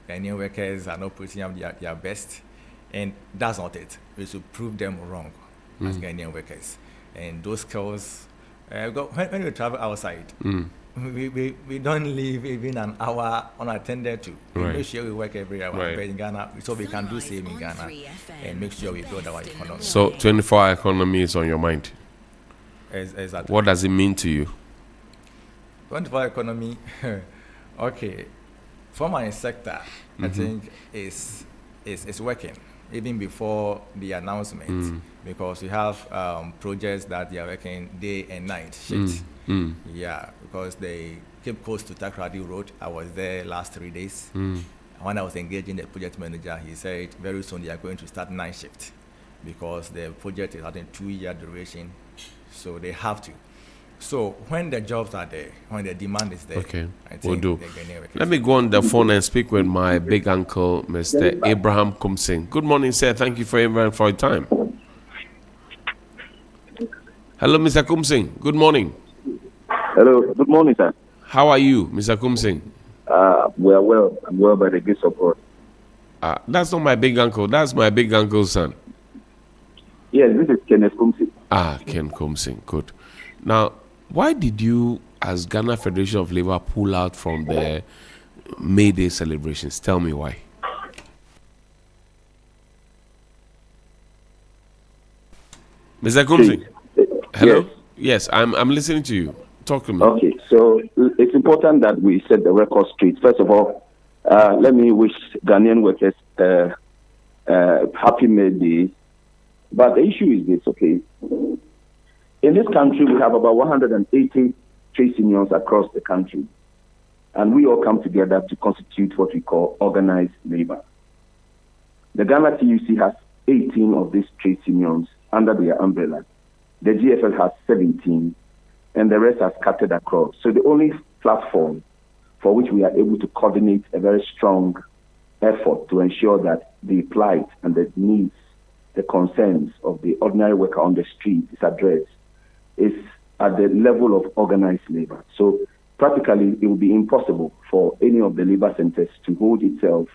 Ghanaian workers are not putting up their best, and that's not it. We should prove them wrong as Ghanaian workers. And those skills, when we travel outside, we don't leave even an hour unattended to. We make sure we work every hour in Ghana, so we can do same in Ghana and make sure we build our economy. So 24-hour economy is on your mind. Exactly. What does it mean to you? 24-hour economy, okay. For my sector, I think it's working even before the announcement, because we have projects that they are working day and night shift. Yeah, because they keep close to Takrady Road. I was there last 3 days. When I was engaging the project manager, he said very soon they are going to start night shift, because the project is having 2-year duration, so they have to. So when the jobs are there, when the demand is there, okay, I think we'll do. Let me go on the phone and speak with my big uncle, Mr. Abraham Kumsing. Good morning, sir. Thank you for your time. Hello, Mr. Kumsing. Good morning. Hello. Good morning, sir. How are you, Mr. Kumsing? We are well. I'm well by the grace of God. That's not my big uncle. That's my big uncle's son. Yes, this is Kenneth Kumsing. Ken Kumsing. Good. Now, why did you, as Ghana Federation of Labor, pull out from the May Day celebrations? Tell me why. Mr. Kumsing. Hello? Yes, I'm listening to you. Talk to me. Okay, so it's important that we set the record straight. First of all, let me wish Ghanaian workers happy May Day. But the issue is this, okay? In this country, we have about 180 trade unions across the country. And we all come together to constitute what we call organized labor. The Ghana TUC has 18 of these trade unions under their umbrella. The GFL has 17, and the rest are scattered across. So the only platform for which we are able to coordinate a very strong effort to ensure that the plight and the needs, the concerns of the ordinary worker on the street is addressed is at the level of organized labor. So practically it will be impossible for any of the labor centers to hold itself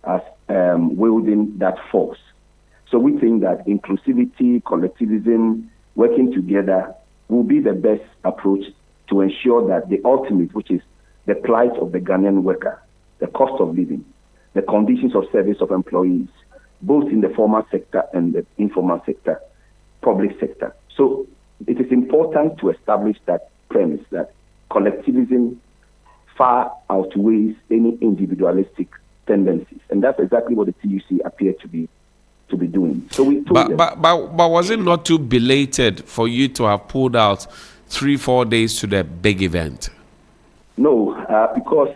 as wielding that force. So we think that inclusivity, collectivism, working together will be the best approach to ensure that the ultimate, which is the plight of the Ghanaian worker, the cost of living, the conditions of service of employees, both in the formal sector and the informal sector, public sector. So it is important to establish that premise that collectivism far outweighs any individualistic tendencies. And that's exactly what the TUC appeared to be doing. So we told them, but was it not too belated for you to have pulled out 3-4 days to the big event? No, because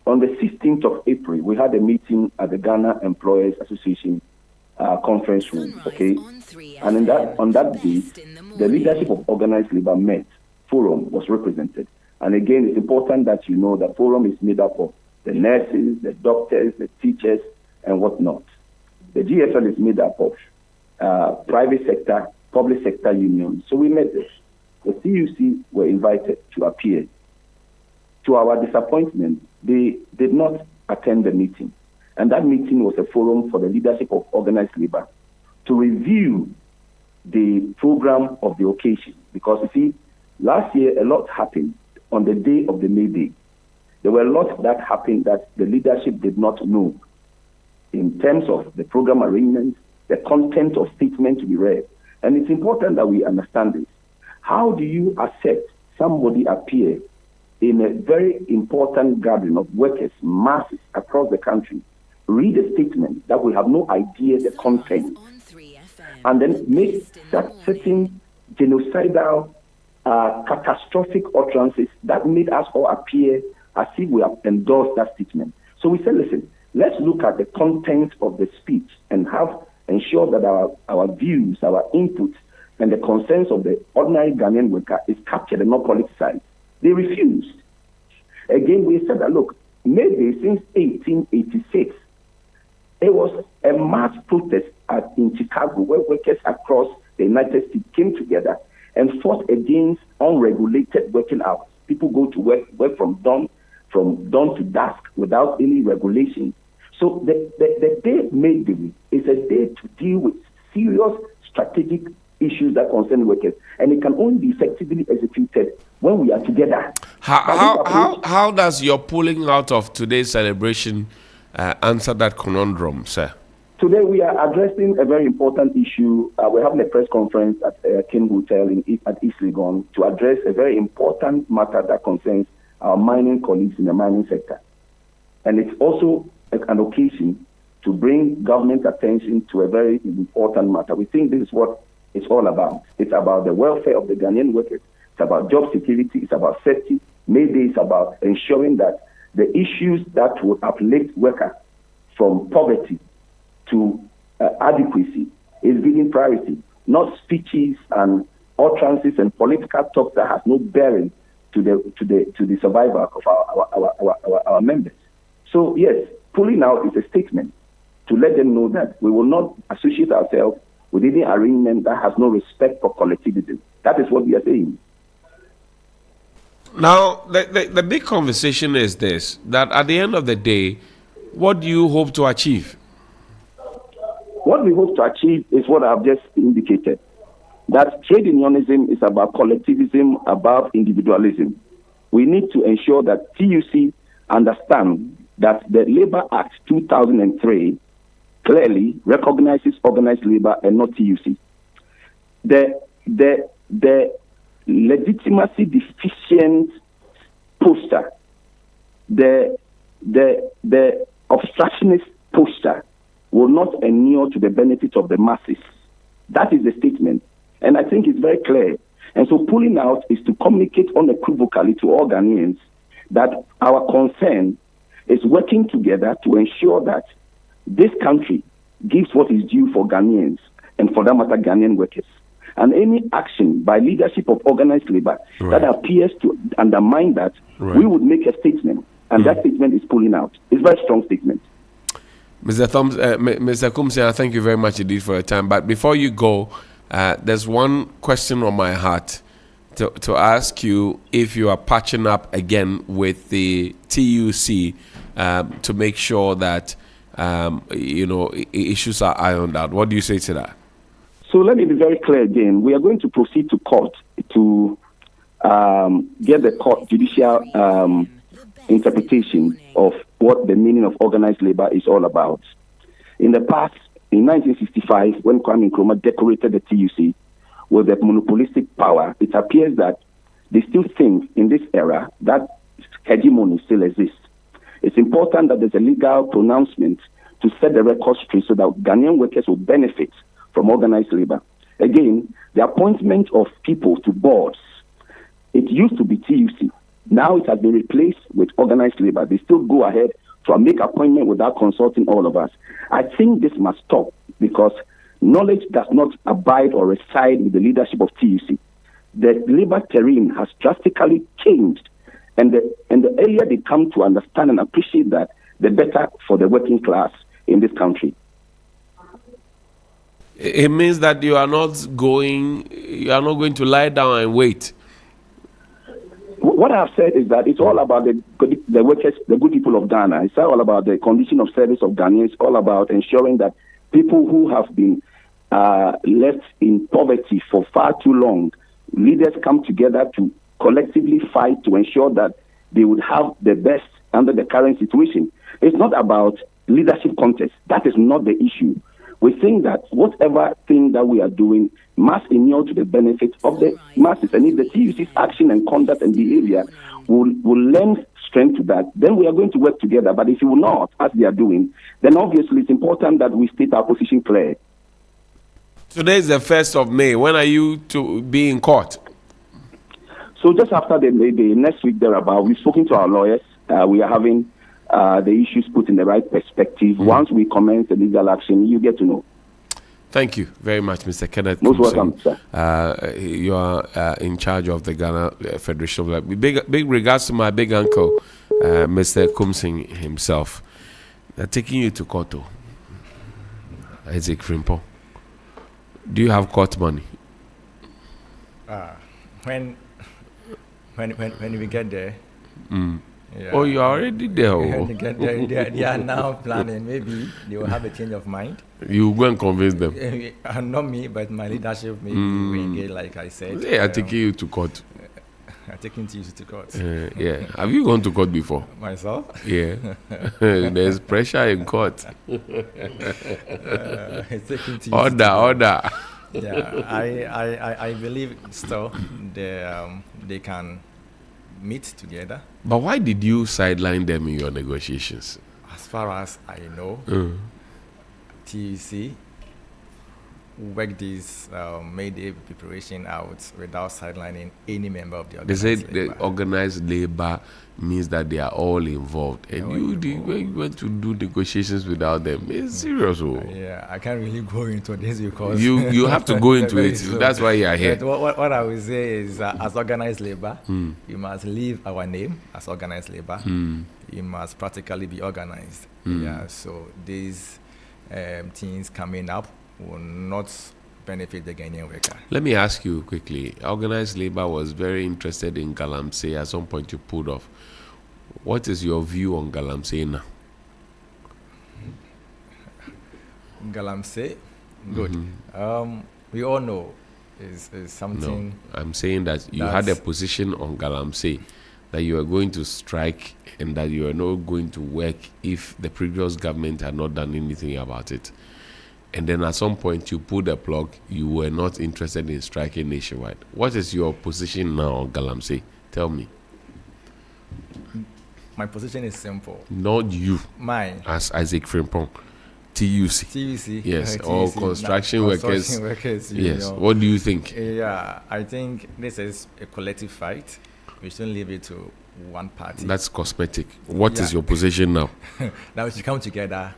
on the 16th of April, we had a meeting at the Ghana Employers Association conference room, okay? And on that day, the leadership of organized labor met. Forum was represented. And again, it's important that you know that Forum is made up of the nurses, the doctors, the teachers, and whatnot. The GFL is made up of private sector, public sector unions. So we met there. The CUC were invited to appear. To our disappointment, they did not attend the meeting. And that meeting was a forum for the leadership of organized labor to review the program of the occasion. Because you see, last year a lot happened on the day of the May Day. There were a lot that happened that the leadership did not know in terms of the program arrangements, the content of statements to be read. And it's important that we understand this. How do you accept somebody appear in a very important gathering of workers, masses across the country, read a statement that we have no idea the content, and then make certain genocidal, catastrophic utterances that made us all appear as if we have endorsed that statement? So we said, listen, let's look at the content of the speech and ensure that our views, our inputs, and the concerns of the ordinary Ghanaian worker is captured and not politicized. They refused. Again, we said that, look, maybe since 1886, it was a mass protest in Chicago where workers across the United States came together and fought against unregulated working hours. People go to work from dawn to dusk without any regulation. So the day May Day is a day to deal with serious strategic issues that concern workers, and it can only be effectively executed when we are together. How does your pulling out of today's celebration answer that conundrum, sir? Today we are addressing a very important issue. We're having a press conference at King Hotel at East Legon to address a very important matter that concerns our mining colleagues in the mining sector. And it's also an occasion to bring government attention to a very important matter. We think this is what it's all about. It's about the welfare of the Ghanaian workers. It's about job security. It's about safety. Maybe it's about ensuring that the issues that would uplift workers from poverty to adequacy is given priority, not speeches and utterances and political talk that has no bearing to the survival of our members. So yes, pulling out is a statement to let them know that we will not associate ourselves with any arrangement that has no respect for collectivism. That is what we are saying. Now, the big conversation is this, that at the end of the day, what do you hope to achieve? What we hope to achieve is what I've just indicated, that trade unionism is about collectivism above individualism. We need to ensure that TUC understand that the Labour Act 2003 clearly recognizes organized labor and not TUC. The legitimacy deficient poster, the obstructionist poster will not inure to the benefit of the masses. That is the statement. And I think it's very clear. And so pulling out is to communicate unequivocally to all Ghanaians that our concern is working together to ensure that this country gives what is due for Ghanaians and, for that matter, Ghanaian workers. And any action by leadership of organized labor that appears to undermine that, we would make a statement. And that statement is pulling out. It's a very strong statement. Mr. Kumse, thank you very much indeed for your time. But before you go, there's one question on my heart to ask you if you are patching up again with the TUC to make sure that issues are ironed out. What do you say to that? So let me be very clear again. We are going to proceed to court to get the court judicial interpretation of what the meaning of organized labor is all about. In the past, in 1965, when Kwame Nkrumah decorated the TUC with the monopolistic power, it appears that they still think in this era that hegemony still exists. It's important that there's a legal pronouncement to set the record straight so that Ghanaian workers will benefit from organized labor. Again, the appointment of people to boards, it used to be TUC. Now it has been replaced with organized labor. They still go ahead to make appointment without consulting all of us. I think this must stop because knowledge does not abide or reside with the leadership of TUC. The labor terrain has drastically changed, and the earlier they come to understand and appreciate that, the better for the working class in this country. It means that you are not going to lie down and wait. What I've said is that it's all about the workers, the good people of Ghana. It's all about the condition of service of Ghanaians. It's all about ensuring that people who have been left in poverty for far too long, leaders come together to collectively fight to ensure that they would have the best under the current situation. It's not about leadership contest. That is not the issue. We think that whatever thing that we are doing must inure to the benefit of the masses. And if the TUC's action and conduct and behavior will lend strength to that, then we are going to work together. But if it will not, as they are doing, then obviously it's important that we state our position clear. Today is the 1st of May. When are you to be in court? So just after the next week thereabout, we've spoken to our lawyers. We are having the issues put in the right perspective. Once we commence the legal action, you get to know. Thank you very much, Mr. Kenneth. Most welcome, sir. You are in charge of the Ghana Federation of Labor. Big regards to my big uncle, Mr. Kumsing himself. They're taking you to court, though. Isaac Frimpong. Do you have court money? When we get there. Yeah. Oh, you're already there. They are now planning. Maybe they will have a change of mind. You go and convince them. Not me, but my leadership. Maybe we engage, like I said. They are taking you to court. I'm taking you to court. Yeah. Have you gone to court before? Myself? Yeah. There's pressure in court. Order. Yeah, I believe still they can meet together. But why did you sideline them in your negotiations? As far as I know, TUC worked this May Day preparation out without sidelining any member of the organized labor. They said the organized labor means that they are all involved. And you went to do negotiations without them. It's serious. Yeah, I can't really go into this because... You have to go into it. That's why you are here. But what I will say is as organized labor, you must leave our name as organized labor. You must practically be organized. Yeah, so these things coming up will not benefit the Ghanaian worker. Let me ask you quickly. Organized labor was very interested in Galamsey. At some point you pulled off. What is your view on Galamsey now? Galamsey? Good. We all know is something... No, I'm saying that you had a position on Galamsey that you were going to strike and that you were not going to work if the previous government had not done anything about it. And then at some point you pulled the plug, you were not interested in striking nationwide. What is your position now on Galamsey? Tell me. My position is simple. Not you. Mine. As Isaac Frimpong. TUC. Yes, all construction workers. Yes. What do you think? Yeah, I think this is a collective fight. We shouldn't leave it to one party. That's cosmetic. What is your position now? Now we should come together.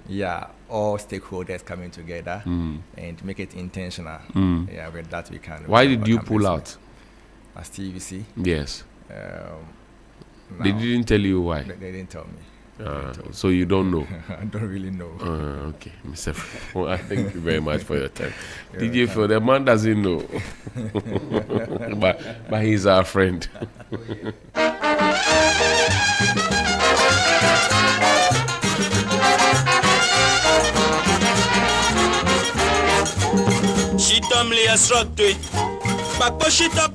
Yeah, all stakeholders coming together and make it intentional. Yeah, with that we can. Why did you pull out? As TUC? Yes. They didn't tell you why? They didn't tell me. So you don't know. I don't really know. Okay, Mr. Well, I thank you very much for your time. DJ Phil, the man doesn't know, but he's our friend. She dumbly as rock to it, but she talk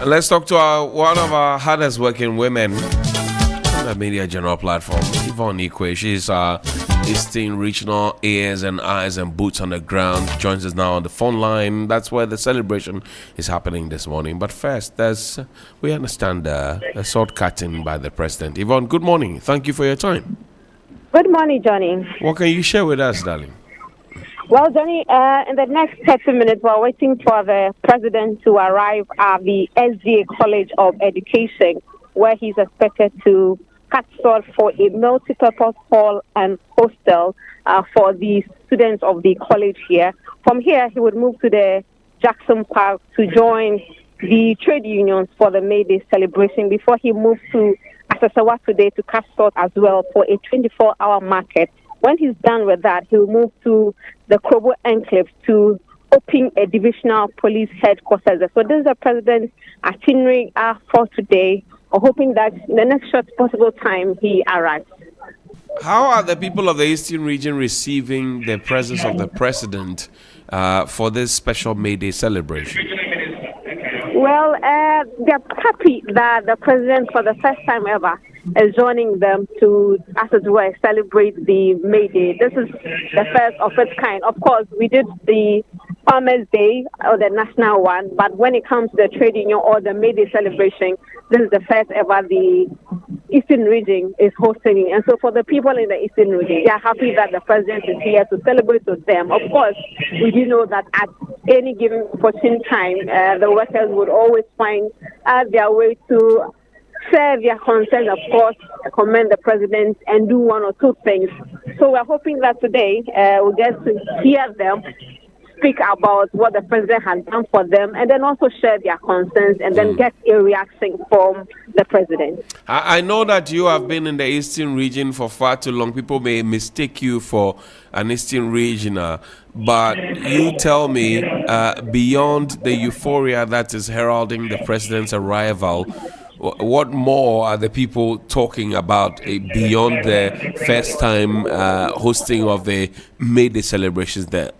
Let's talk to one of our hardest working women on the Media General platform, Yvonne Ikwe. She's our Eastern Regional ears and eyes and boots on the ground. Joins us now on the phone line. That's where the celebration is happening this morning. But first, we understand a sword cutting by the president. Yvonne, good morning. Thank you for your time. Good morning, Johnny. What can you share with us, darling? Well, Johnny, in the next 30 minutes, we're waiting for the president to arrive at the SDA College of Education, where he's expected to cut sword for a multi-purpose hall and hostel for the students of the college here. From here, he would move to the Jackson Park to join the trade unions for the May Day celebration before he moves to Asasawa today to cut sword as well for a 24-hour market. When he's done with that, he'll move to the Krobo Enclave to open a divisional police headquarters. So this is the president's itinerary for today. We're hoping that in the next short possible time, he arrives. How are the people of the Eastern region receiving the presence of the president for this special May Day celebration? Well, they're happy that the president, for the first time ever, is joining them to, as it were, celebrate the May Day. This is the first of its kind. Of course, we did the Farmers' Day or the national one, but when it comes to the trade union or the May Day celebration, this is the first ever the Eastern region is hosting. And so for the people in the Eastern region, they are happy that the president is here to celebrate with them. Of course, we do know that at any given opportune time, the workers would always find their way to share their concerns, of course, commend the president and do one or two things. So we're hoping that today we'll get to hear them speak about what the president has done for them and then also share their concerns and then get a reaction from the president. I know that you have been in the Eastern region for far too long. People may mistake you for an Eastern regional, but you tell me, beyond the euphoria that is heralding the president's arrival, what more are the people talking about beyond the first time hosting of the May Day celebrations there?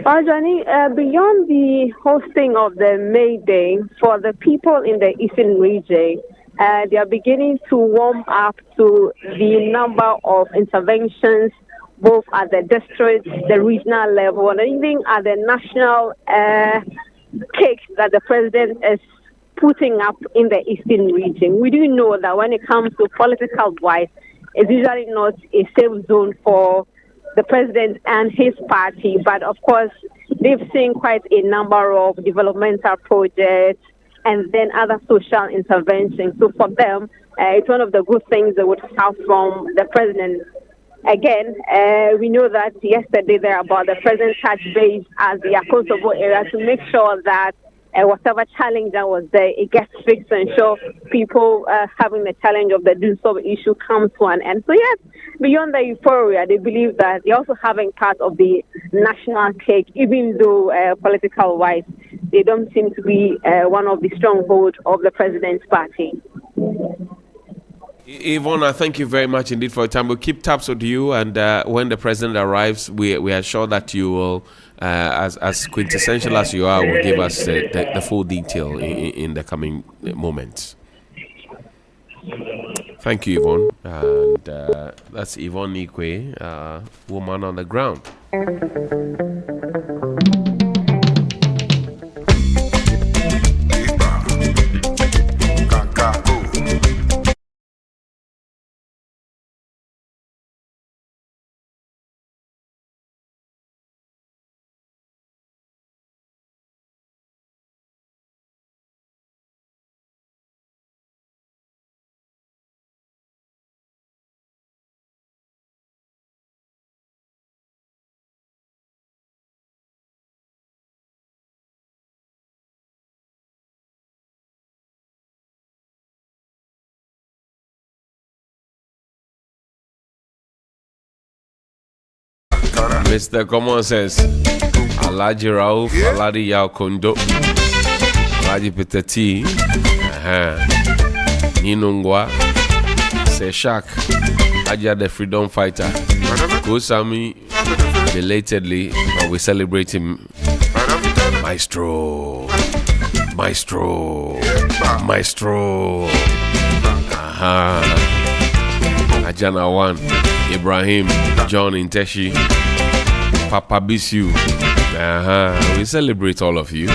Well, Johnny, beyond the hosting of the May Day, for the people in the Eastern region, they are beginning to warm up to the number of interventions, both at the district, the regional level, and even at the national cake that the president is putting up in the Eastern region. We do know that when it comes to political wise, it's usually not a safe zone for the president and his party, but of course, they've seen quite a number of developmental projects and then other social interventions. So for them, it's one of the good things they would have from the president. Again, we know that yesterday there about the president touch base at the accountable area to make sure that whatever challenge that was there, it gets fixed and ensure people having the challenge of the Dunsov issue comes to an end. So yes, beyond the euphoria, they believe that they're also having part of the national cake, even though political-wise, they don't seem to be one of the strongholds of the president's party. Ivona, thank you very much indeed for your time. We'll keep tabs with you, and when the president arrives, we are sure that you will, as quintessential as you are, will give us the full detail in the coming moments. Thank you, Yvonne. And that's Yvonne Ikwe, woman on the ground. Mr. Common says, Alaji Rauf, Aladi Yao Kondo, Alaji Petati, Ninungwa, Seshak, Aja the Freedom Fighter, Kusami, belatedly, we celebrate him. My Maestro. Ajana 1, Ibrahim, John Inteshi, Papa Bisu. We celebrate all of you.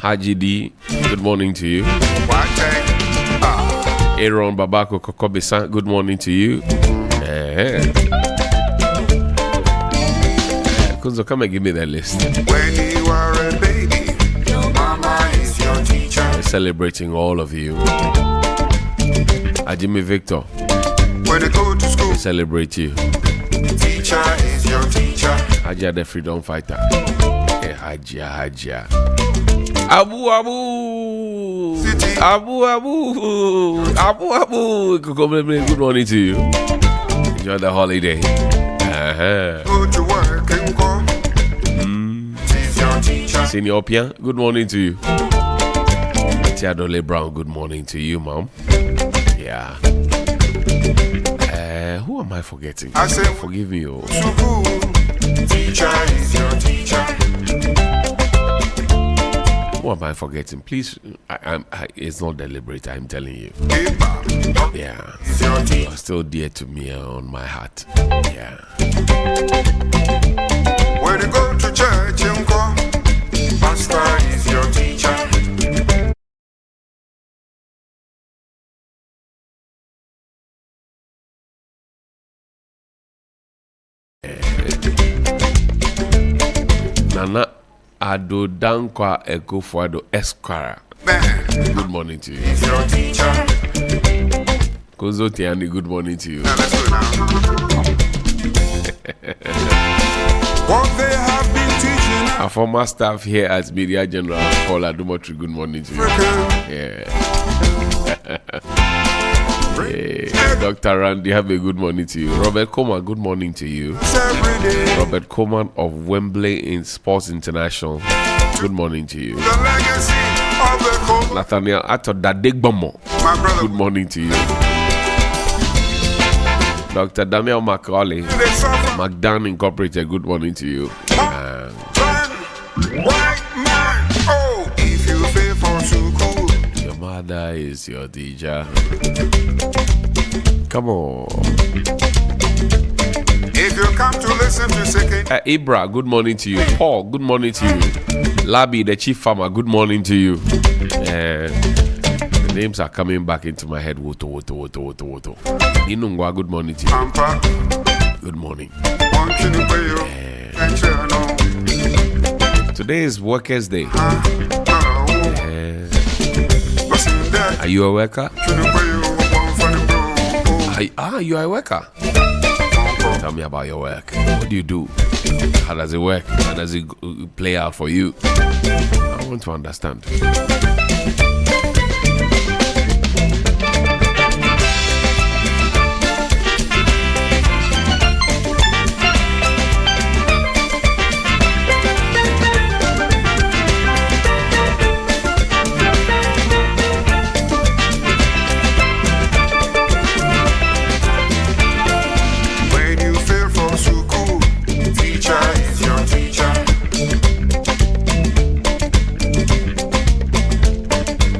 Haji D, good morning to you. Aaron Babako Kokobisa, good morning to you. Kunzo, come and give me that list. When you are a baby, your mama is your teacher. We're celebrating all of you. Ajimi Victor, when you go to school, we celebrate you. Teacher is your teacher. Hajia the freedom fighter. Hajia. Abu. Good morning to you. Enjoy the holiday. Go to work and go. She's your teacher. Senior Pian, good morning to you. Tiadole Brown, good morning to you, Mom. Yeah. Who am I forgetting? I say, forgive me. Oh. Teacher is your teacher. Who am I forgetting? Please, it's not deliberate, I'm telling you. Yeah. You're still dear to me on my heart. Yeah. When you go to church and go, pastor is your teacher. Nana Ado Dankwa Ekofuado Esquire. Good morning to you. Your teacher. Kozo Tiani, good morning to you. Now let's go now. What they have been teaching us. Our former staff here at Media General, Paul Adumotri, good morning to you. Yeah. Dr. Randy, have a good morning to you. Robert Coleman, good morning to you. Robert Coleman of Wembley in Sports International, good morning to you. Nathaniel Ato Dadegbomo, good morning to you. Dr. Daniel Macaulay, McDan Incorporated, good morning to you. If you fail for school, your mother is your teacher. Come on. If you come to listen to second, Ibra, good morning to you. Paul, good morning to you. Labi, the chief farmer, good morning to you. The names are coming back into my head. Woto. Inungwa, good morning to you. Good morning. Today is Workers' Day. Are you a worker? You are a worker. Tell me about your work. What do you do? How does it work? How does it play out for you? I want to understand.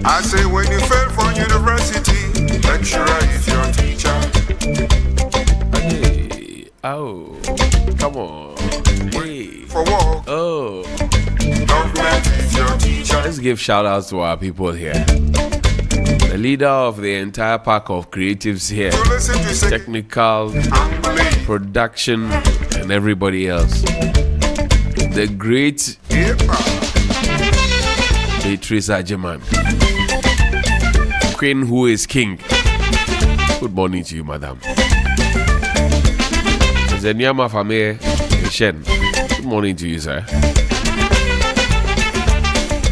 I say when you fail for university, lecturer is your teacher. Hey, oh, come on. Hey. For work, Oh, government is your teacher. let's give shout outs to our people here. The leader of the entire pack of creatives here, To listen to second, technical, unbelief. production, and everybody else. The great Beatrice Ajeman, Queen who is king. Good morning to you, madam. Zenyama Fame Shen. Good morning to you, sir.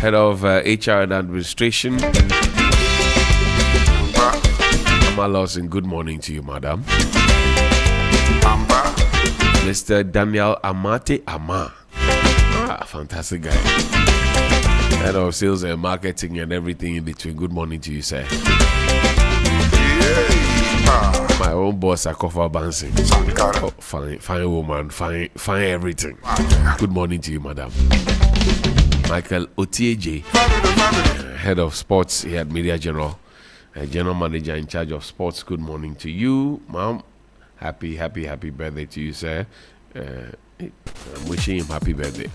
Head of HR and Administration, Mama Lawson. Good morning to you, madam. Mr. Daniel Amate Ama. Fantastic guy. Head of Sales and Marketing and everything in between. Good morning to you, sir. My own boss, I cover bouncing. Oh, fine woman, fine everything. Good morning to you, madam. Michael Otieje, head of sports here at Media General, general manager in charge of sports. Good morning to you, ma'am. Happy birthday to you, sir. I'm wishing him happy birthday.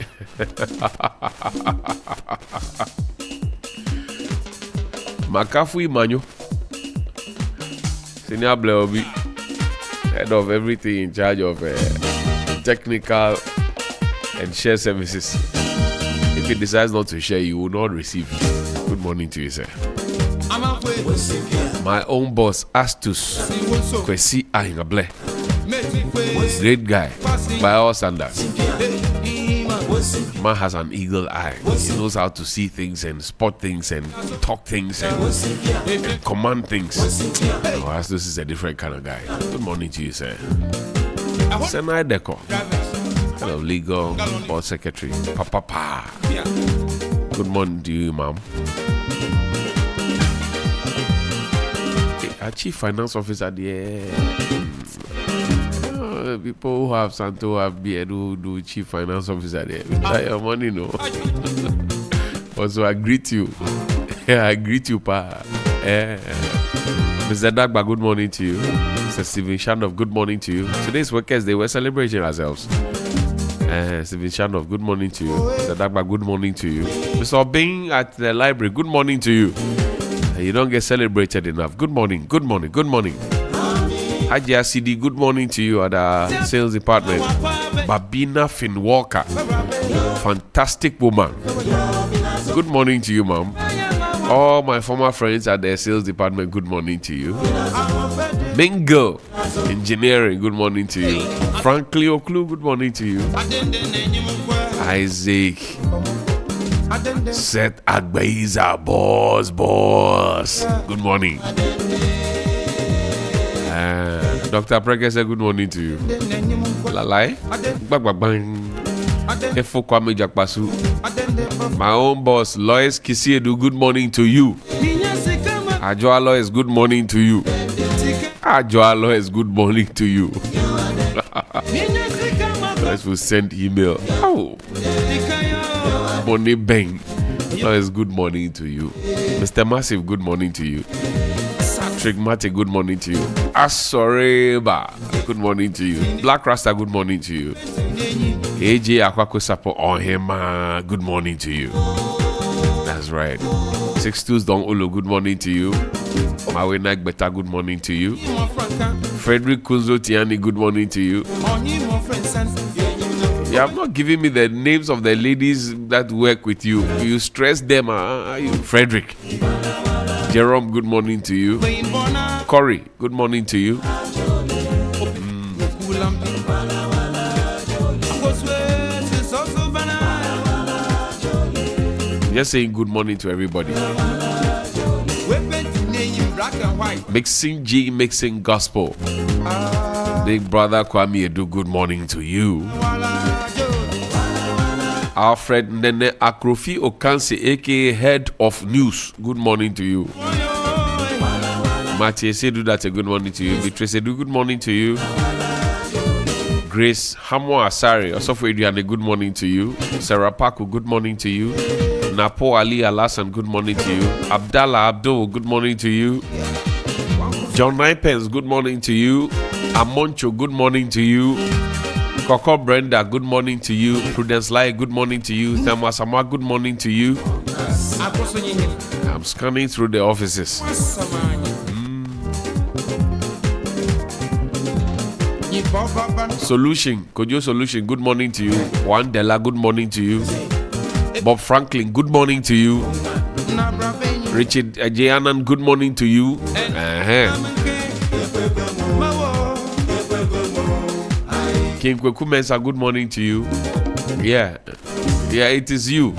Makafui Manyo, Senior Bleobi, head of everything in charge of technical and share services. If he decides not to share, you will not receive. Good morning to you, sir. My own boss, Astus Kwesi Ahingable. Great guy, by all standards. Man has an eagle eye. He knows how to see things and spot things and talk things and command things. Oh, Astus is a different kind of guy. Good morning to you, sir. Senai Deco, head of legal, board secretary. Papa. Good morning to you, ma'am. Our chief finance officer there. People who have Santo have beard who do chief finance officer there. Without your money, no. Also, I greet you. I greet you, pa. Mr. Dagba, good morning to you. Mr. Stephen Shanov, good morning to you. Today's Workers' Day. We're celebrating ourselves. Stephen Shanov, good morning to you. Mr. Dagba, good morning to you. Mr. Obeng at the library, good morning to you. You don't get celebrated enough. Good morning. Hajia CD, good morning to you at the sales department. Babina Finn Walker, fantastic woman. Good morning to you, ma'am. All my former friends at the sales department, good morning to you. Mingo Engineering, good morning to you. Frankly Oklu, good morning to you. Isaac Seth Agbeiza, boss. Good morning. Dr. Preke said good morning to you. Lalai. Efo Kwame Jakpasu. My own boss, Lois Kisiedu, good morning to you. Ajoa Lois, good morning to you. Ajoa Lois, good morning to you. Lois will send email. Oh. Bonnie Bang. Lois, good morning to you. Mr. Massive, good morning to you. Trigmatic, good morning to you. Asoreba, good morning to you. Black Rasta, good morning to you. AJ Akwako Sapo Ohema, good morning to you. That's right. Sixtus Don Ullo, good morning to you. Mawuena Egbeta, good morning to you. Frederick Kunzo Tiani, good morning to you. You have not given me the names of the ladies that work with you. You stress them, Frederick. Jerome, good morning to you. Corey, good morning to you. Just saying good morning to everybody. Mixing G, mixing gospel. Big brother Kwame Edu, good morning to you. Alfred Nene Akrofi Okansi, aka head of news, good morning to you. Mathieu Sedu, that's a good morning to you. Beatrice Sedu, good morning to you. Grace Hamo Asari, also for Adrian, good morning to you. Sarah Paku, good morning to you. Napo Ali Alasan, good morning to you. Abdallah Abdul, good morning to you. John Nipens, good morning to you. Amoncho, good morning to you. Coco Brenda, good morning to you. Prudence Lai, good morning to you. Thelma Sama, good morning to you. I'm scanning through the offices. Solution, Kojo Solution, good morning to you. Juan Della, good morning to you. Bob Franklin, good morning to you. Richard Ajayanan, good morning to you. King Kweku Mensa, good morning to you. Yeah, it is you.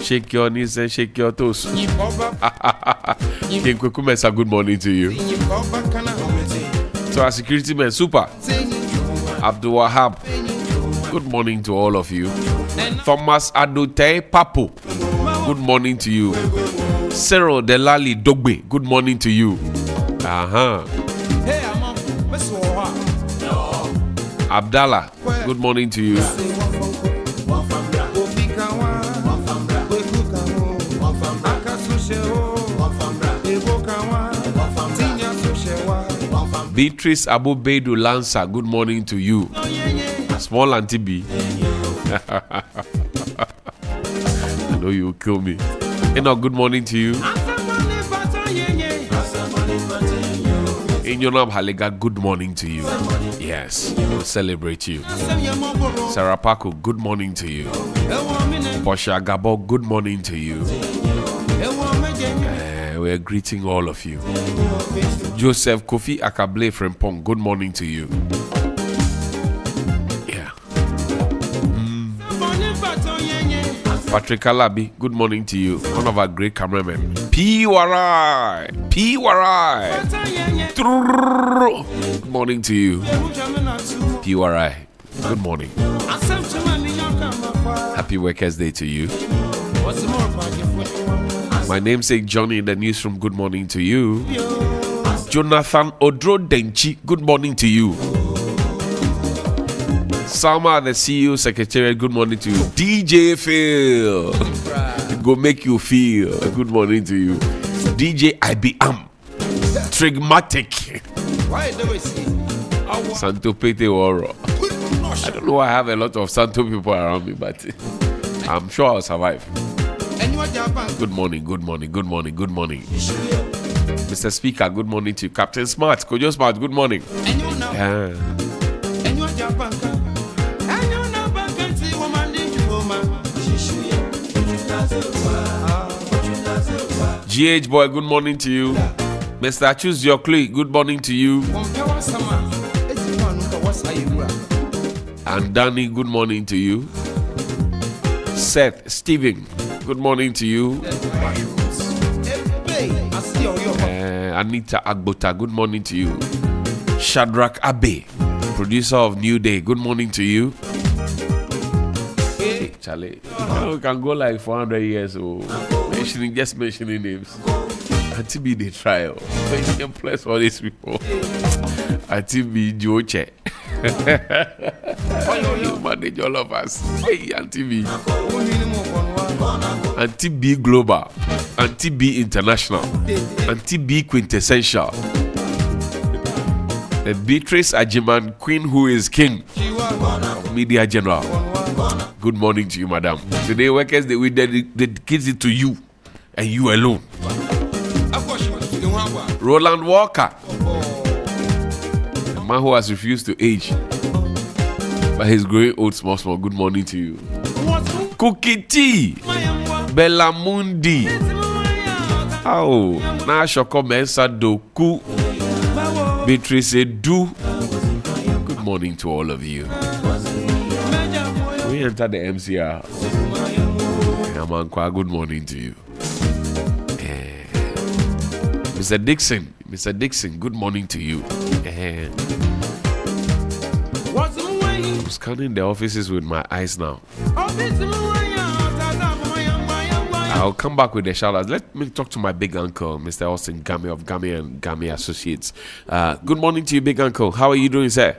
Shake your knees and shake your toes. King Kweku Mensa, good morning to you. To our security men, Super Abdul Wahab, good morning to all of you. Thomas Adote Papo, good morning to you. Cyril Delali Dogbe, good morning to you. Abdallah, good morning to you. Beatrice Abu Beidu Lanza, good morning to you. Small Auntie B. I know you will kill me. Good morning to you. Inyonab Halega, good morning to you. Yes, we'll celebrate you. Sarah Paco, good morning to you. Posha Gabo, good morning to you. We're greeting all of you. Joseph Kofi Akable Frempong, good morning to you. Yeah. Patrick Alabi, good morning to you. One of our great cameramen. P-Warai. Good morning to you. P-Warai, good morning. Happy Workers' Day to you. My namesake Johnnie in the newsroom, good morning to you. Jonathan Odro Denchi, good morning to you. Salma, the CEO Secretariat, good morning to you. DJ Phil, go make you feel, good morning to you. DJ IBM, Trigmatic, Santo Pete Oro. I don't know why I have a lot of Santo people around me, but I'm sure I'll survive. Good morning. Mr. Speaker, good morning to you. Captain Smart, Kojo Smart, good morning. GH Boy, good morning to you. Mr. Choose Your Clay, good morning to you. And Danny, good morning to you. Seth, Steven, good morning to you. Anita Agbota, good morning to you. Shadrach Abe, producer of New Day, good morning to you. Hey, Charlie, we can go like 400 years old. Just mentioning names. Auntie B, they try. You can bless all these people. Auntie B, Joche. You manage all of us. Hey, Auntie B. Auntie B Global. Auntie B International. Auntie B Quintessential. The Beatrice Ajiman, Queen who is King of Media General. Good morning to you, madam. Today, Workers' Day, we dedicate it to you and you alone. Roland Walker, a man who has refused to age, but he's growing old small. Good morning to you. Cookie T, Bellamundi. Oh, Nashoko Mensa Doku, Beatrice Edu. Good morning to all of you. We enter the MCR. Amankwa, good morning to you. Mr. Dixon, good morning to you. I'm scanning the offices with my eyes now. I'll come back with the shout-outs. Let me talk to my big uncle, Mr. Austin Gami of Gami and Gami Associates. Good morning to you, big uncle. How are you doing, sir?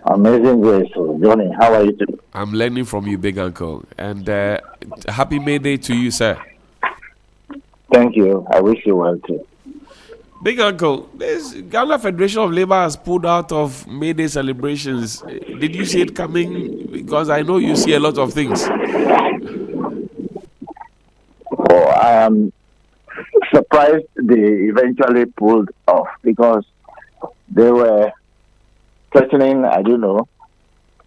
Amazing grace, Johnnie. How are you today? I'm learning from you, big uncle. And happy May Day to you, sir. Thank you. I wish you well too. Big uncle, this Ghana Federation of Labour has pulled out of May Day celebrations. Did you see it coming? Because I know you see a lot of things. Oh, I am surprised they eventually pulled off because they were threatening, I don't know,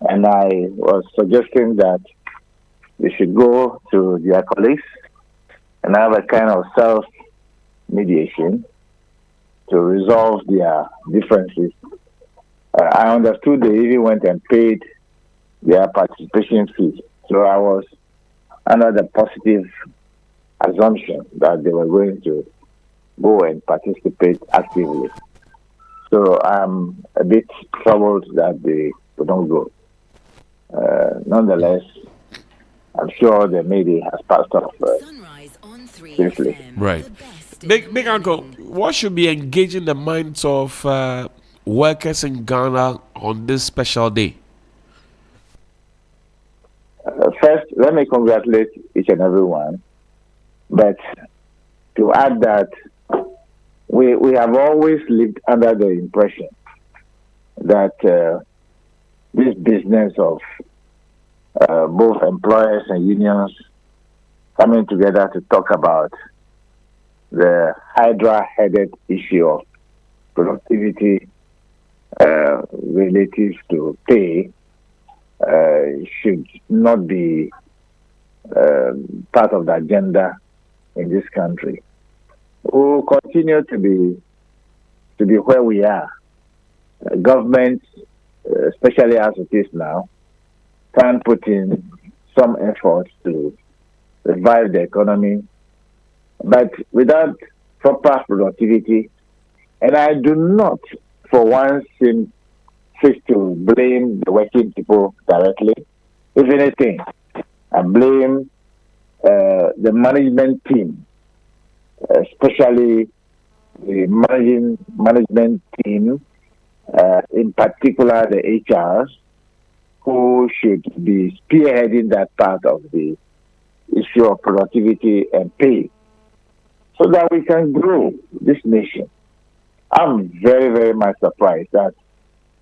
and I was suggesting that they should go to their colleagues and have a kind of self-mediation to resolve their differences. I understood they even went and paid their participation fee. So I was under the positive assumption that they were going to go and participate actively. So I'm a bit troubled that they don't go. Nonetheless, I'm sure the media has passed off safely. Right. Big uncle, what should be engaging the minds of workers in Ghana on this special day? First, let me congratulate each and every one. But to add that, we have always lived under the impression that this business of both employers and unions coming together to talk about the Hydra-headed issue of productivity relative to pay should not be part of the agenda in this country. We will continue to be where we are. Government, especially as it is now, can put in some efforts to revive the economy, but without proper productivity. And I do not, for once, seek to blame the working people directly. If anything, I blame the management team, especially the management team, in particular the HRs, who should be spearheading that part of the issue of productivity and pay, so that we can grow this nation. I'm very, very much surprised that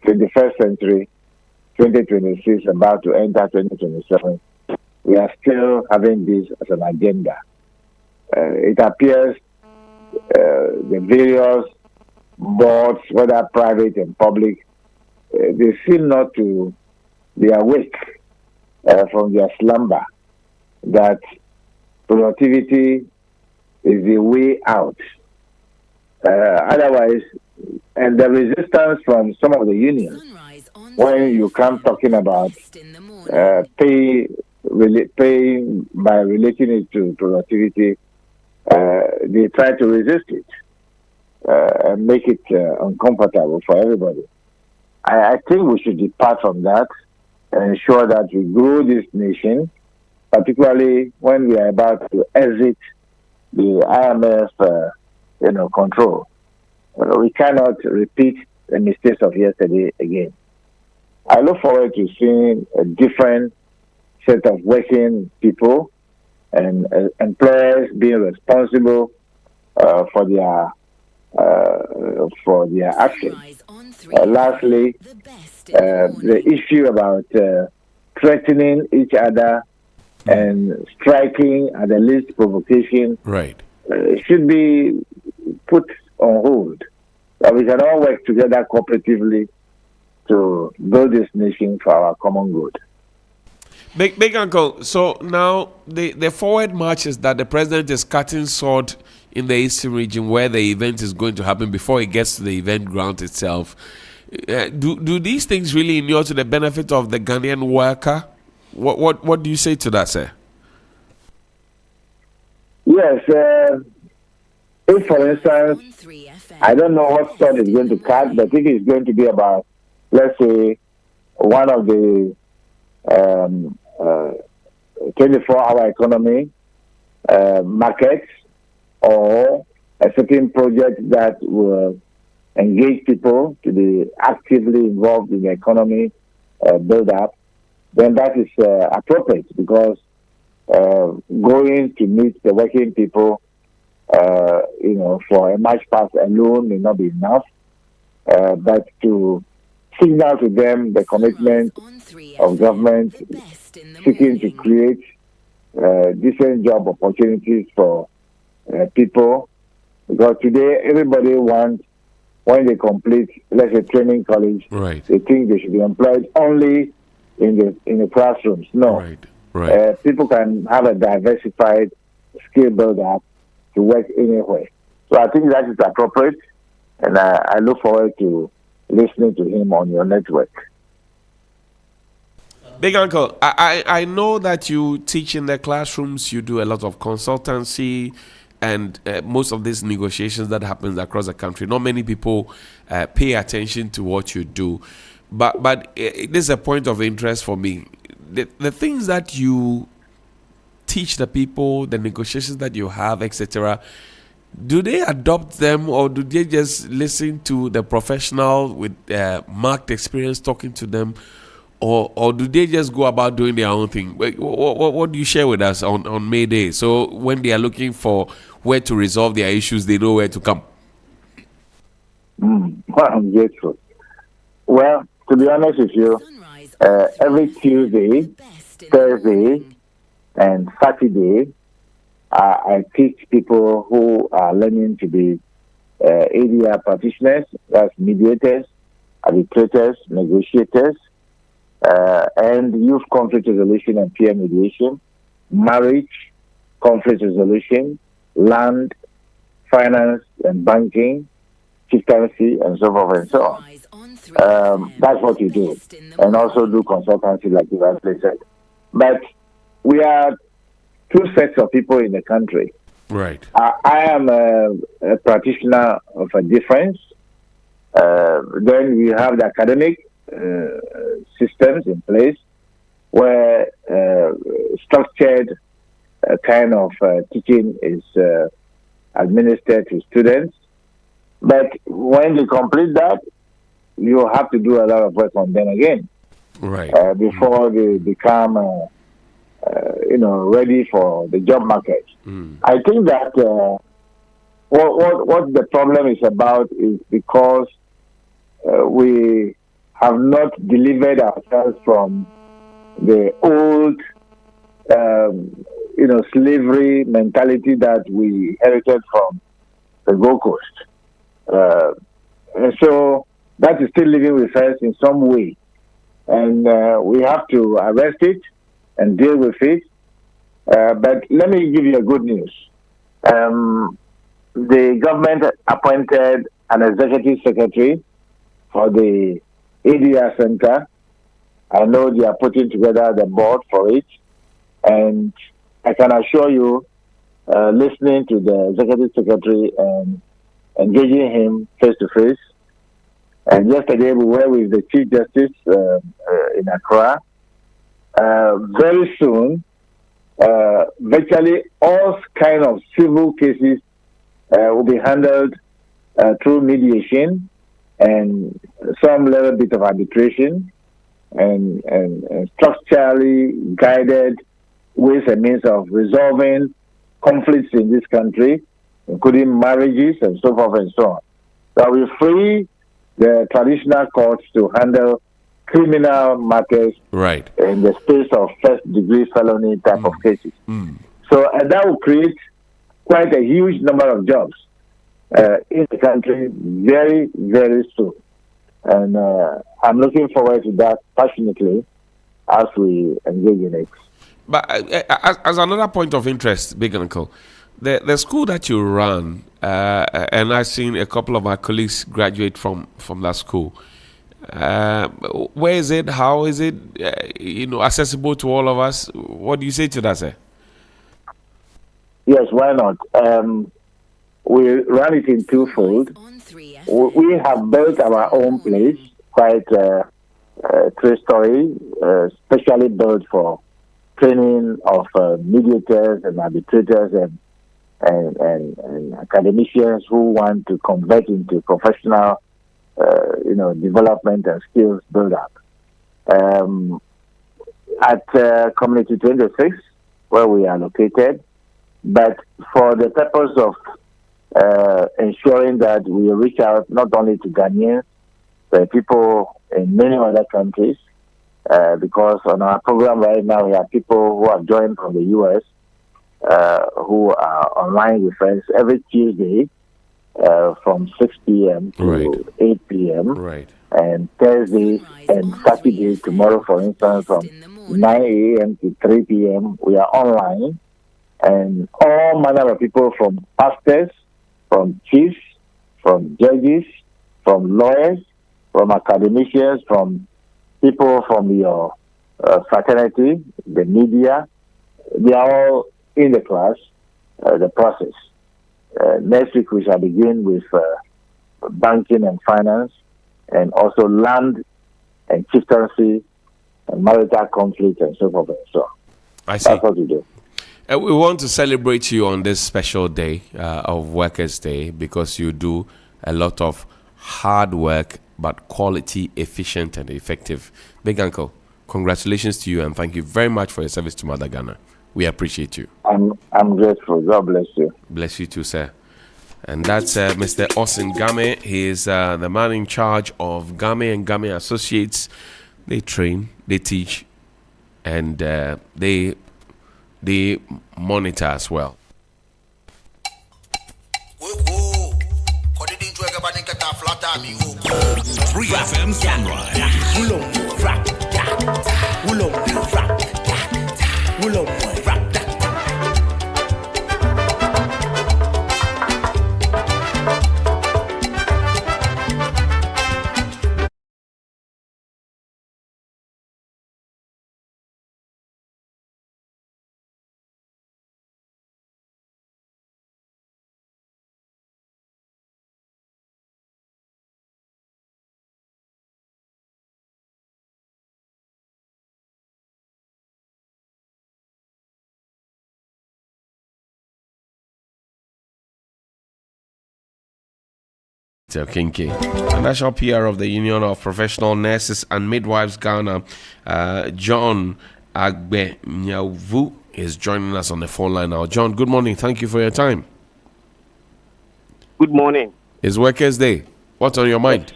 21st century, 2026, about to enter 2027, we are still having this as an agenda. It appears the various boards, whether private and public, they seem not to be awake from their slumber that productivity is the way out. Otherwise, and the resistance from some of the unions, when you come talking about pay by relating it to productivity, they try to resist it and make it uncomfortable for everybody. I think we should depart from that and ensure that we grow this nation, particularly when we are about to exit the IMF control. We cannot repeat the mistakes of yesterday again. I look forward to seeing a different set of working people and employers being responsible for their actions. Lastly, the issue about threatening each other and striking at the least provocation should be put on hold. That we can all work together cooperatively to build this nation for our common good. Big Uncle, so now the forward march is that the president is cutting sword in the eastern region where the event is going to happen before it gets to the event ground itself. Do these things really inure to the benefit of the Ghanaian worker? What do you say to that, sir? Yes. If, for instance, I don't know what sword is going to cut, but if it's going to be about, let's say, one of the 24-hour economy markets, or a certain project that will engage people to be actively involved in the economy build-up, then that is appropriate, because going to meet the working people, for a march past alone may not be enough, but to signal to them the commitment of government seeking to create decent job opportunities for people, because today everybody wants, when they complete, let's say, training college, they think they should be employed only in the classrooms. No, people can have a diversified skill build-up to work anywhere. So I think that is appropriate, and I look forward to listening to him on your network. Big Uncle, I know that you teach in the classrooms, you do a lot of consultancy, and most of these negotiations that happens across the country, not many people pay attention to what you do. But this is a point of interest for me. The things that you teach the people, the negotiations that you have, etc., do they adopt them, or do they just listen to the professional with marked experience talking to them, or do they just go about doing their own thing? What do you share with us on May Day? So when they are looking for where to resolve their issues, they know where to come. Well, I'm grateful. Well, to be honest with you, every Tuesday, Thursday, and Saturday, I teach people who are learning to be ADR practitioners, that's mediators, arbitrators, negotiators, and youth conflict resolution and peer mediation, marriage, conflict resolution, land, finance and banking, chieftaincy, and so forth and so on. That's what we do. And also do consultancy, like you have said. But we are two sets of people in the country. Right. I am a practitioner of a difference. Then we have the academic systems in place where structured kind of teaching is administered to students. But when they complete that, you have to do a lot of work on them again. Right. Before they become ready for the job market. I think that what the problem is about is because we have not delivered ourselves from the old, slavery mentality that we inherited from the Gold Coast. And so that is still living with us in some way. And we have to arrest it and deal with it. But let me give you a good news. The government appointed an executive secretary for the ADR Center. I know they are putting together the board for it. And I can assure you, listening to the executive secretary and engaging him face-to-face, and yesterday we were with the Chief Justice in Accra. Very soon, virtually all kind of civil cases will be handled through mediation and some little bit of arbitration and structurally guided ways and means of resolving conflicts in this country, including marriages and so forth and so on. So we free the traditional courts to handle criminal matters in the space of first-degree felony type of cases. So that will create quite a huge number of jobs in the country very, very soon. And I'm looking forward to that passionately as we engage in it. But as another point of interest, Big Uncle, the school that you run, and I've seen a couple of my colleagues graduate from that school. Where is it? How is it? Accessible to all of us? What do you say to that, sir? Yes, why not? We run it in twofold. We have built our own place, quite three-story, specially built for training of mediators and arbitrators and academicians who want to convert into professional, development and skills build-up. At Community 26, where we are located, but for the purpose of ensuring that we reach out not only to Ghanaians, but people in many other countries, because on our program right now, we have people who have joined from the U.S., who are online with us every Tuesday from 6 p.m. to 8 p.m. And Thursday and Saturday, tomorrow, for instance, from 9 a.m. to 3 p.m., we are online. And all manner of people, from pastors, from chiefs, from judges, from lawyers, from academicians, from people from your fraternity, the media, they are all in the class, the process. Next week we shall begin with banking and finance, and also land and chieftaincy and marital conflict and so forth and so on. I see. That's what we do. We want to celebrate you on this special day of Workers' Day because you do a lot of hard work, but quality, efficient, and effective. Big Uncle, congratulations to you and thank you very much for your service to Mother Ghana. We appreciate you. I'm grateful. God bless you. Bless you too, sir. And that's Mr. Austin Game. He is the man in charge of Game and Game Associates. They train, they teach, and they monitor as well. 3 FM Sunrise. Kinky, the national PR of the Union of Professional Nurses and Midwives Ghana, John Egbeta is joining us on the phone line now. John, good morning. Thank you for your time. Good morning. It's Workers' Day. What's on your mind?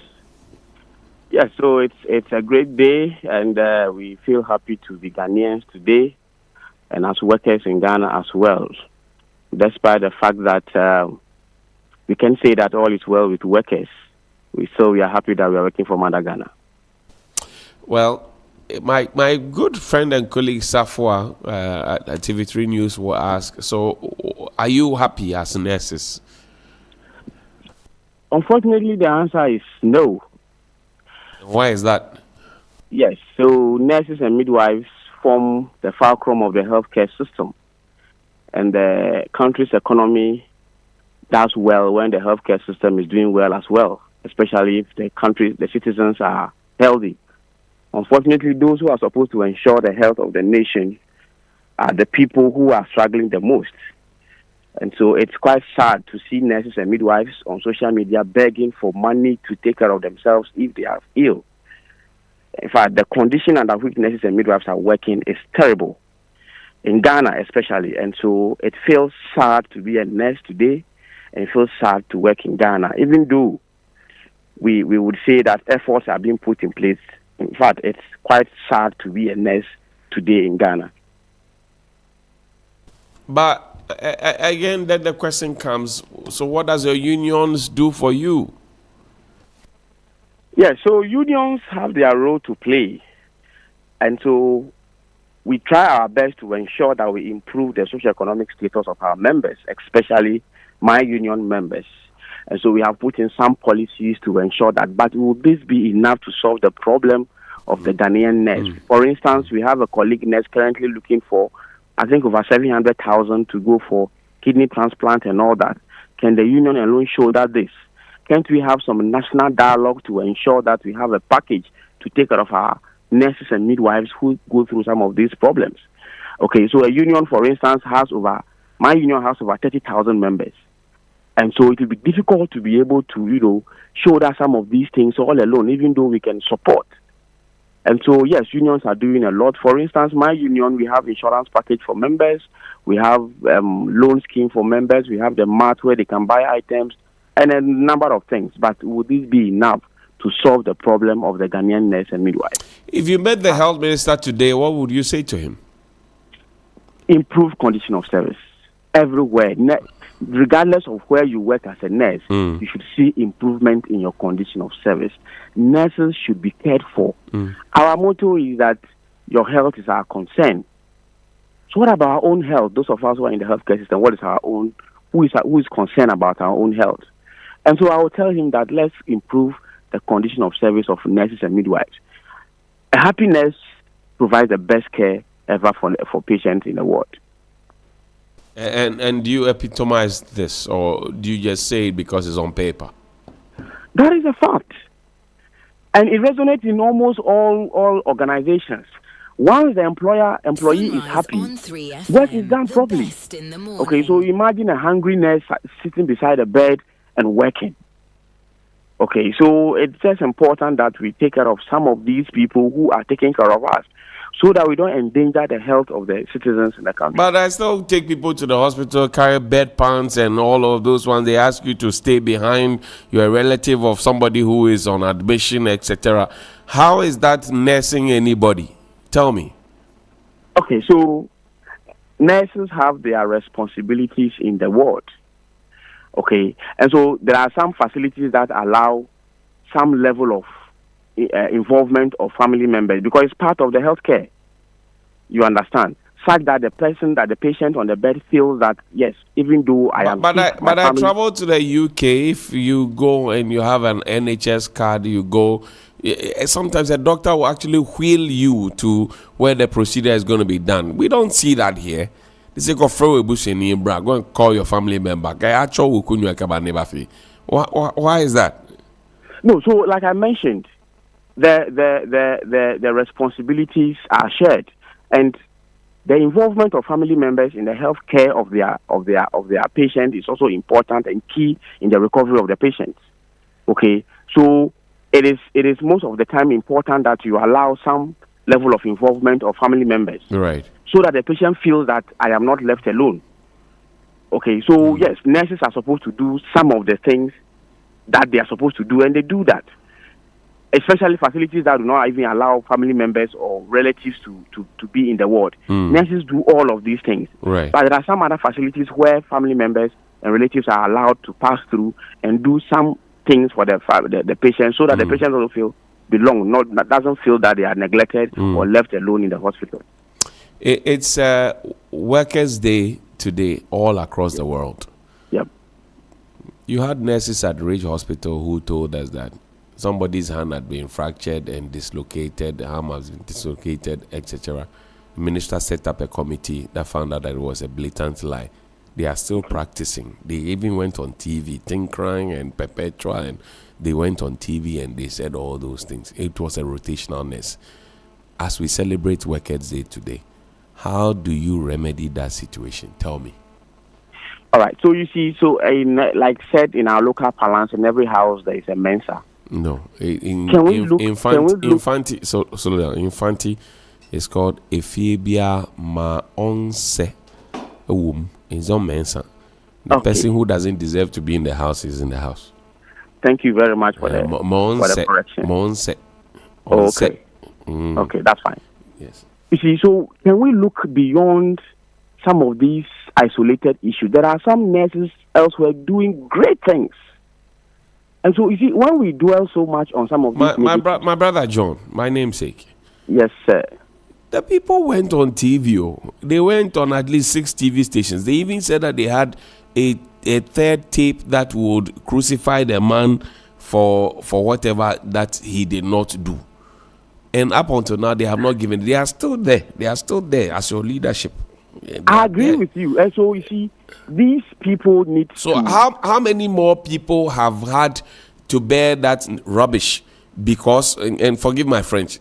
Yes, so it's a great day, and we feel happy to be Ghanaians today, and as workers in Ghana as well, despite the fact that we can say that all is well with workers. We are happy that we are working for Mother Ghana. Well, my good friend and colleague Safwa at TV3 News will ask, so are you happy as nurses? Unfortunately, the answer is no. Why is that? Yes, so nurses and midwives form the fulcrum of the healthcare system, and the country's economy does well when the healthcare system is doing well as well, especially if the citizens are healthy. Unfortunately, those who are supposed to ensure the health of the nation are the people who are struggling the most. And so it's quite sad to see nurses and midwives on social media begging for money to take care of themselves if they are ill. In fact, the condition under which nurses and midwives are working is terrible, in Ghana especially. And so it feels sad to be a nurse today, and it feels sad to work in Ghana, even though we would say that efforts are being put in place. In fact, it's quite sad to be a nurse today in Ghana. But again, then the question comes, so what does your unions do for you? Yeah, so unions have their role to play. And so we try our best to ensure that we improve the socioeconomic status of our members, especially my union members. And so we have put in some policies to ensure that, but will this be enough to solve the problem of the Ghanaian nurse? For instance, we have a colleague nurse currently looking for, I think, over 700,000 to go for kidney transplant and all that. Can the union alone shoulder this? Can't we have some national dialogue to ensure that we have a package to take care of our nurses and midwives who go through some of these problems? Okay, so a union, for instance, my union has over 30,000 members. And so it will be difficult to be able to, shoulder some of these things all alone, even though we can support. And so, yes, unions are doing a lot. For instance, my union, we have insurance package for members. We have loan scheme for members. We have the mart where they can buy items and a number of things. But would this be enough to solve the problem of the Ghanaian nurse and midwife? If you met the health minister today, what would you say to him? Improve condition of service everywhere. Regardless of where you work as a nurse, you should see improvement in your condition of service. Nurses should be cared for. Our motto is that your health is our concern. So what about our own health? Those of us who are in the healthcare system, what is our own? Who is concerned about our own health? And so I will tell him that let's improve the condition of service of nurses and midwives. A happy nurse provides the best care ever for patients in the world. And do you epitomize this, or do you just say it because it's on paper? That is a fact. And it resonates in almost all organizations. Once the employee is happy, work is done properly. Okay, so imagine a hungry nurse sitting beside a bed and working. Okay, so it's just important that we take care of some of these people who are taking care of us, so that we don't endanger the health of the citizens in the country. But I still take people to the hospital, carry bedpans and all of those ones. They ask you to stay behind. You're a relative of somebody who is on admission, etc. How is that nursing anybody? Tell me. Okay, so nurses have their responsibilities in the ward. Okay, and so there are some facilities that allow some level of involvement of family members because it's part of the healthcare. You understand? Such that the patient on the bed feels that yes, even though I travel to the UK. If you go and you have an NHS card, you go. Sometimes a doctor will actually wheel you to where the procedure is going to be done. We don't see that here. They say go throw a bush in Ibra, go and call your family member. Why is that? No, so like I mentioned, the responsibilities are shared, and the involvement of family members in the health care of their patient is also important and key in the recovery of the patient. Okay, so it is most of the time important that you allow some level of involvement of family members, right? So that the patient feels that I am not left alone. Okay, so yes, nurses are supposed to do some of the things that they are supposed to do, and they do that. Especially facilities that do not even allow family members or relatives to be in the ward. Nurses do all of these things. Right. But there are some other facilities where family members and relatives are allowed to pass through and do some things for the patient, so that the patient also feel belong, doesn't feel that they are neglected or left alone in the hospital. It's Workers' Day today all across the world. Yep. You had nurses at Ridge Hospital who told us that somebody's hand had been fractured and dislocated, the arm has been dislocated, etc. The minister set up a committee that found out that it was a blatant lie. They are still practicing. They even went on TV, Tinkering and Perpetua, and they went on TV and they said all those things. It was a rotational nurse. As we celebrate Workers' Day today, how do you remedy that situation? Tell me. All right. So you see, like said in our local parlance, in every house there is a Mensa. No, Infanti is called Ephebia Maonse. A woman is on Mensa. The person who doesn't deserve to be in the house is in the house. Thank you very much for the correction. Maonse. Okay. Okay, that's fine. Yes. You see, so can we look beyond some of these isolated issues? There are some nurses elsewhere doing great things. And so, you see, when we dwell so much on some of these... My brother John, my namesake. Yes, sir. The people went on TV. They went on at least 6 TV stations. They even said that they had a third tape that would crucify the man for whatever that he did not do. And up until now, they have not given... They are still there. They are still there as your leadership. I agree with you. And so, you see, these people need So how many more people have had to bear that rubbish because, and forgive my French,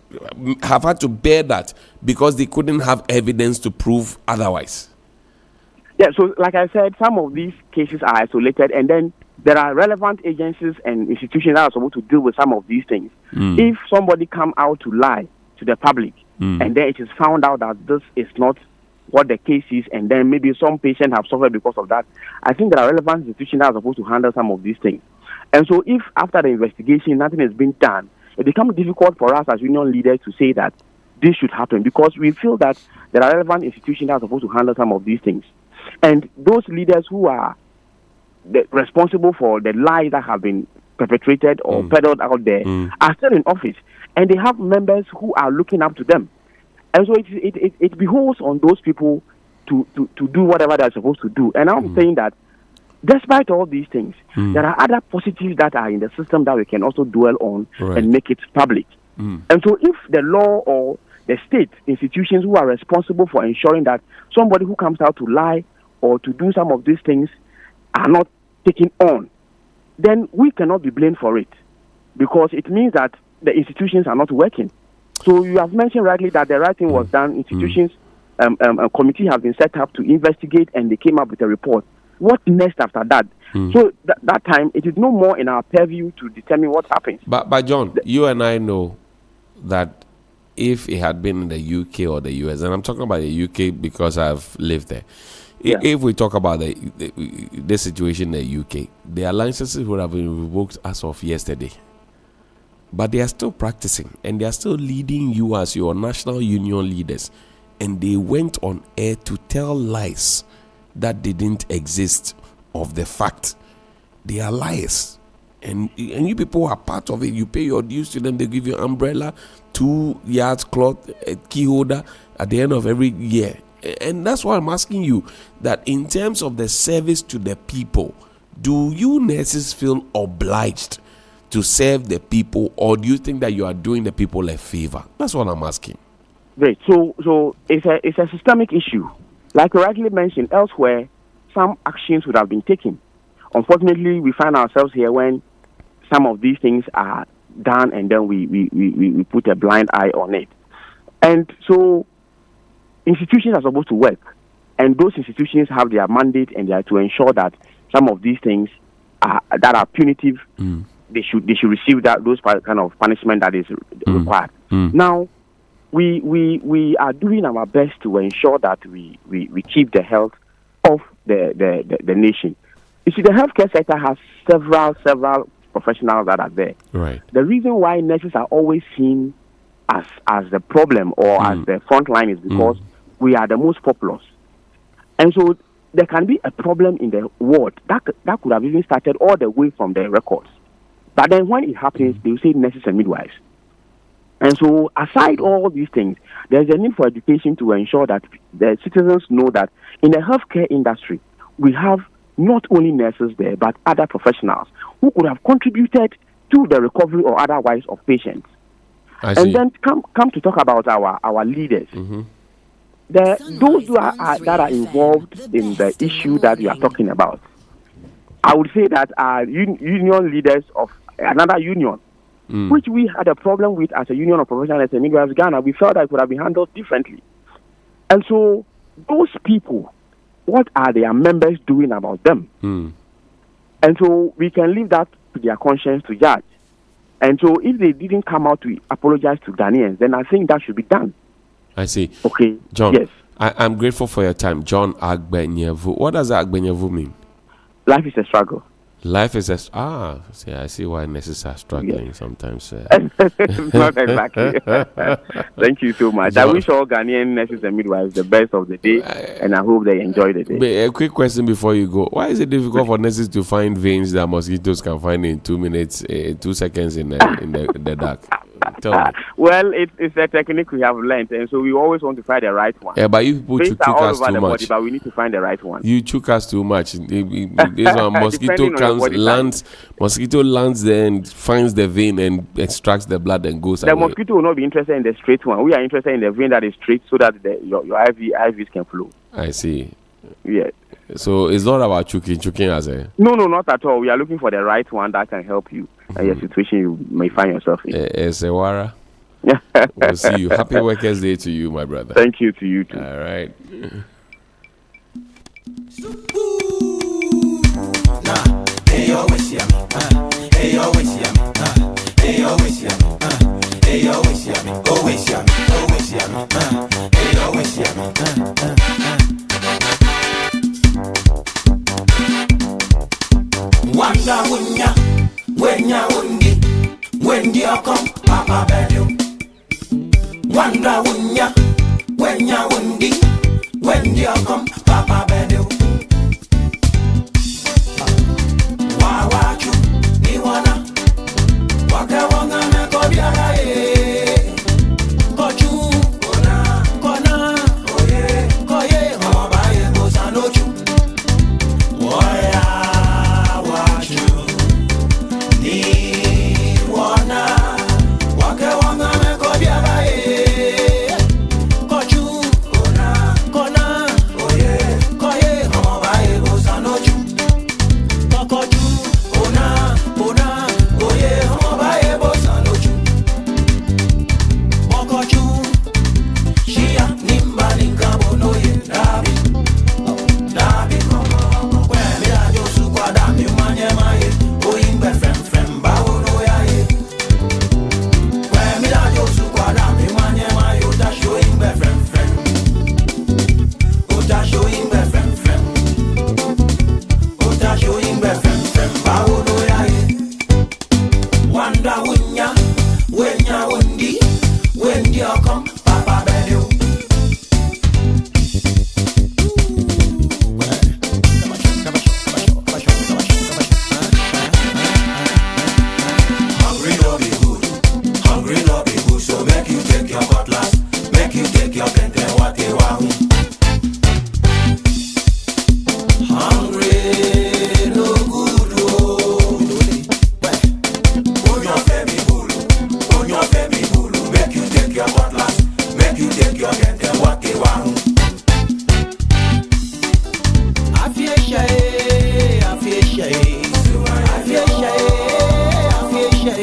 have had to bear that because they couldn't have evidence to prove otherwise? Yeah, so like I said, some of these cases are isolated, and then there are relevant agencies and institutions that are supposed to deal with some of these things. If somebody come out to lie to the public, and then it is found out that this is not what the case is, and then maybe some patients have suffered because of that, I think there are relevant institutions that are supposed to handle some of these things. And so if after the investigation nothing has been done, it becomes difficult for us as union leaders to say that this should happen, because we feel that there are relevant institutions that are supposed to handle some of these things. And those leaders who are responsible for the lies that have been perpetrated or peddled out there are still in office, and they have members who are looking up to them. And so it behoves on those people to do whatever they're supposed to do. And I'm saying that despite all these things, there are other positives that are in the system that we can also dwell on and make it public. And so if the law or the state institutions who are responsible for ensuring that somebody who comes out to lie or to do some of these things are not taken on, then we cannot be blamed for it, because it means that the institutions are not working. So you have mentioned rightly that the right thing was done. Institutions, a committee have been set up to investigate, and they came up with a report. What next after that? So that time, it is no more in our purview to determine what happens. But John, you and I know that if it had been in the UK or the US, and I'm talking about the UK because I've lived there. If we talk about the situation in the UK, their licenses would have been revoked as of yesterday. But they are still practicing, and they are still leading you as your national union leaders. And they went on air to tell lies that didn't exist of the fact. They are liars. And you people are part of it. You pay your dues to them. They give you an umbrella, 2 yards cloth, a key holder at the end of every year. And that's why I'm asking you that in terms of the service to the people, do you nurses feel obliged to serve the people, or do you think that you are doing the people a favor? That's what I'm asking. Great. So it's a systemic issue. Like you rightly mentioned, elsewhere, some actions would have been taken. Unfortunately, we find ourselves here when some of these things are done, and then we put a blind eye on it. And so institutions are supposed to work, and those institutions have their mandate, and they are to ensure that some of these things that are punitive, they should receive those kind of punishment that is required. Now, we are doing our best to ensure that we keep the health of the nation. You see, the healthcare sector has several professionals that are there. Right. The reason why nurses are always seen as the problem or as the front line is because we are the most populous. And so there can be a problem in the ward that could have even started all the way from the records. But then when it happens, they will say nurses and midwives. And so aside all these things, there's a need for education to ensure that the citizens know that in the healthcare industry, we have not only nurses there, but other professionals who could have contributed to the recovery or otherwise of patients. And then come to talk about our leaders. Those who that are involved in the issue that we are talking about, I would say that are union leaders of another union, which we had a problem with as a union of professionals in midwives Ghana. We felt that it could have been handled differently. And so those people, what are their members doing about them? And so we can leave that to their conscience to judge. And so if they didn't come out to apologize to Ghanaians, then I think that should be done. I see. Okay. John, yes. I'm grateful for your time. John Agbenyevu. What does Agbenyevu mean? Life is a struggle. Life is see, I see why nurses are struggling sometimes. Not exactly. Thank you so much. John, I wish all Ghanaian nurses and midwives the best of the day, and I hope they enjoy the day. A quick question before you go. Why is it difficult for nurses to find veins that mosquitoes can find in 2 minutes, 2 seconds in the dark? Tell me. Well, it's a technique we have learned, and so we always want to find the right one. Yeah, but you people choke us too much. Body, but we need to find the right one. You choke us too much. This one, mosquito lands there and finds the vein and extracts the blood and goes away. The mosquito will not be interested in the straight one. We are interested in the vein that is straight, so that your IVs can flow. I see. Yes. So it's not about choking as a... No, not at all. We are looking for the right one that can help you in your situation you may find yourself in. Sewara. We'll see you. Happy Workers' Day to you, my brother. Thank you to you too. All right. Wanda wunya, wenya wundi, wendi okom, papa bedu. Wanda wunya, wenya wundi, wendi okom, papa bedu. Wawachu, ni wana, wake wangana kobiara ye. Kochu, kona, koye, obaye mosanochu. Waya. Wake your kente wate wahu. Hungry no good oh. On your baby bulu, make you take your cutlass, make you take your kente wate wahu. Afiesha, afiesha, afiesha, afiesha.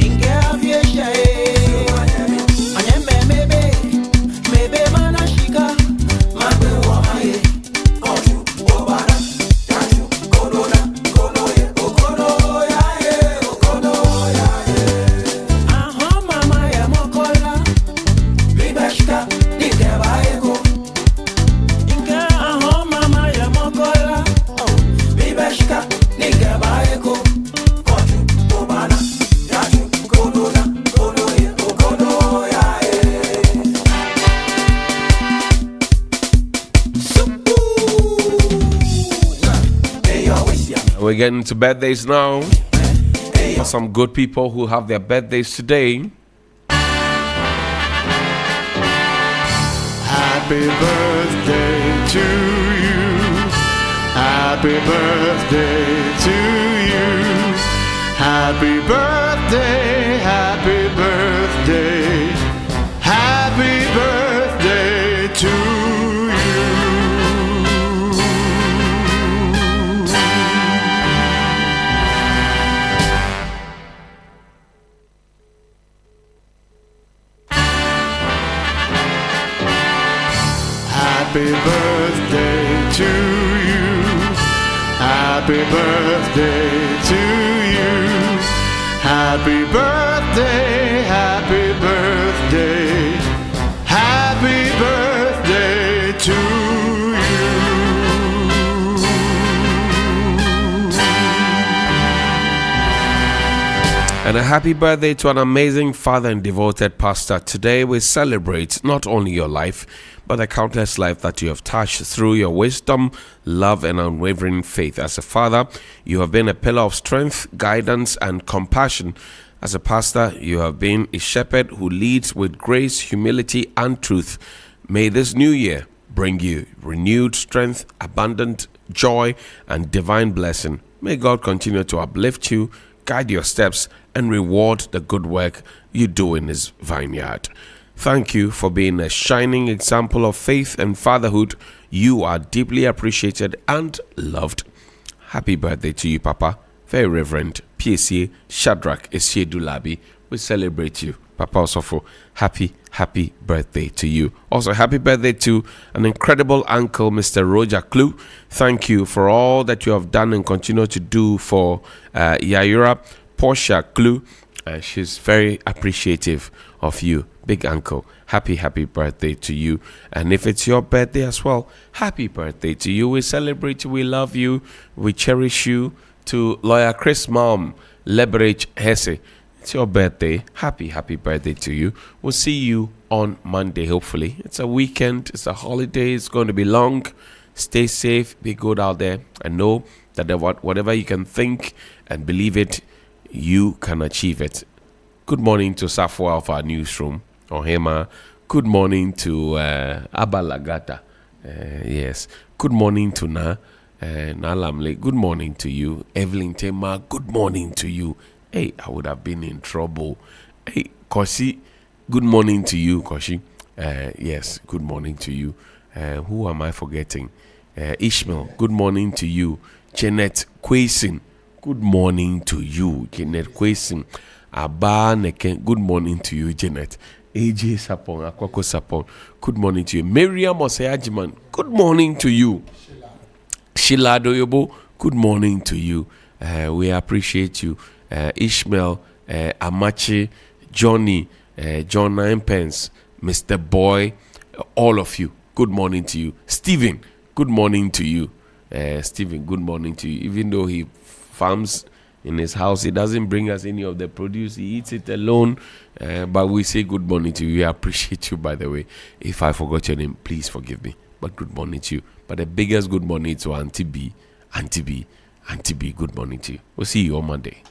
Inge afiesha, anye mebe manashika, magwe wamaye, koju obara, kaju kododa, kodoye, okodo yae, okodo yae. Aha mama ya mokola, bibeshka, nikebaeko. Inge aha mama ya mokola, bibeshka, nikebaeko. Koju obara, kaju kododa, kodoye, okodo yae. We're getting to birthdays now. For some good people who have their birthdays today. Happy birthday to you. Happy birthday to you. Happy birthday, happy birthday. Happy birthday to you. Happy birthday to you. Happy birthday to you. Happy birthday, happy birthday. Happy birthday to you. And a happy birthday to an amazing father and devoted pastor. Today we celebrate not only your life, but the countless life that you have touched through your wisdom, love, and unwavering faith. As a father, you have been a pillar of strength, guidance, and compassion. As a pastor, you have been a shepherd who leads with grace, humility, and truth. May this new year bring you renewed strength, abundant joy, and divine blessing. May God continue to uplift you, guide your steps, and reward the good work you do in His vineyard. Thank you for being a shining example of faith and fatherhood. You are deeply appreciated and loved. Happy birthday to you, Papa. Very Reverend PSA Shadrach Esiedulabi. We celebrate you, Papa Osofo. Happy birthday to you. Also, happy birthday to an incredible uncle, Mr. Roger Clue. Thank you for all that you have done and continue to do for Yayura Portia Clue. She's very appreciative of you, big uncle. Happy birthday to you. And if it's your birthday as well, happy birthday to you. We celebrate you, we love you, we cherish you. To Lawyer Chris Mom, Leverage Hesse, it's your birthday. Happy birthday to you. We'll see you on Monday, hopefully. It's a weekend, it's a holiday, it's going to be long. Stay safe, be good out there, and know that whatever you can think and believe it, you can achieve it. Good morning to Safwa of our newsroom, Ohema. Good morning to Abalagata. Yes. Good morning to Nalamle. Good morning to you. Evelyn Tema, good morning to you. Hey, I would have been in trouble. Hey, Koshi, good morning to you, Koshi. Yes, good morning to you. Who am I forgetting? Ishmael, good morning to you. Janet Quasin, good morning to you. Janet Quasin. Aba Neken, good morning to you, Janet. AJ Sapon, Akwako Sapon, good morning to you. Miriam Oseajiman, good morning to you. Sheila Doyobo, good morning to you. We appreciate you. Ishmael, Amachi, Johnnie, John Ninepence, Mr. Boy, all of you, good morning to you. Stephen, good morning to you. Stephen, good morning to you. Even though he farms in his house, he doesn't bring us any of the produce. He eats it alone. But we say good morning to you. We appreciate you, by the way. If I forgot your name, please forgive me. But good morning to you. But the biggest good morning to Auntie B. Auntie B, good morning to you. We'll see you on Monday.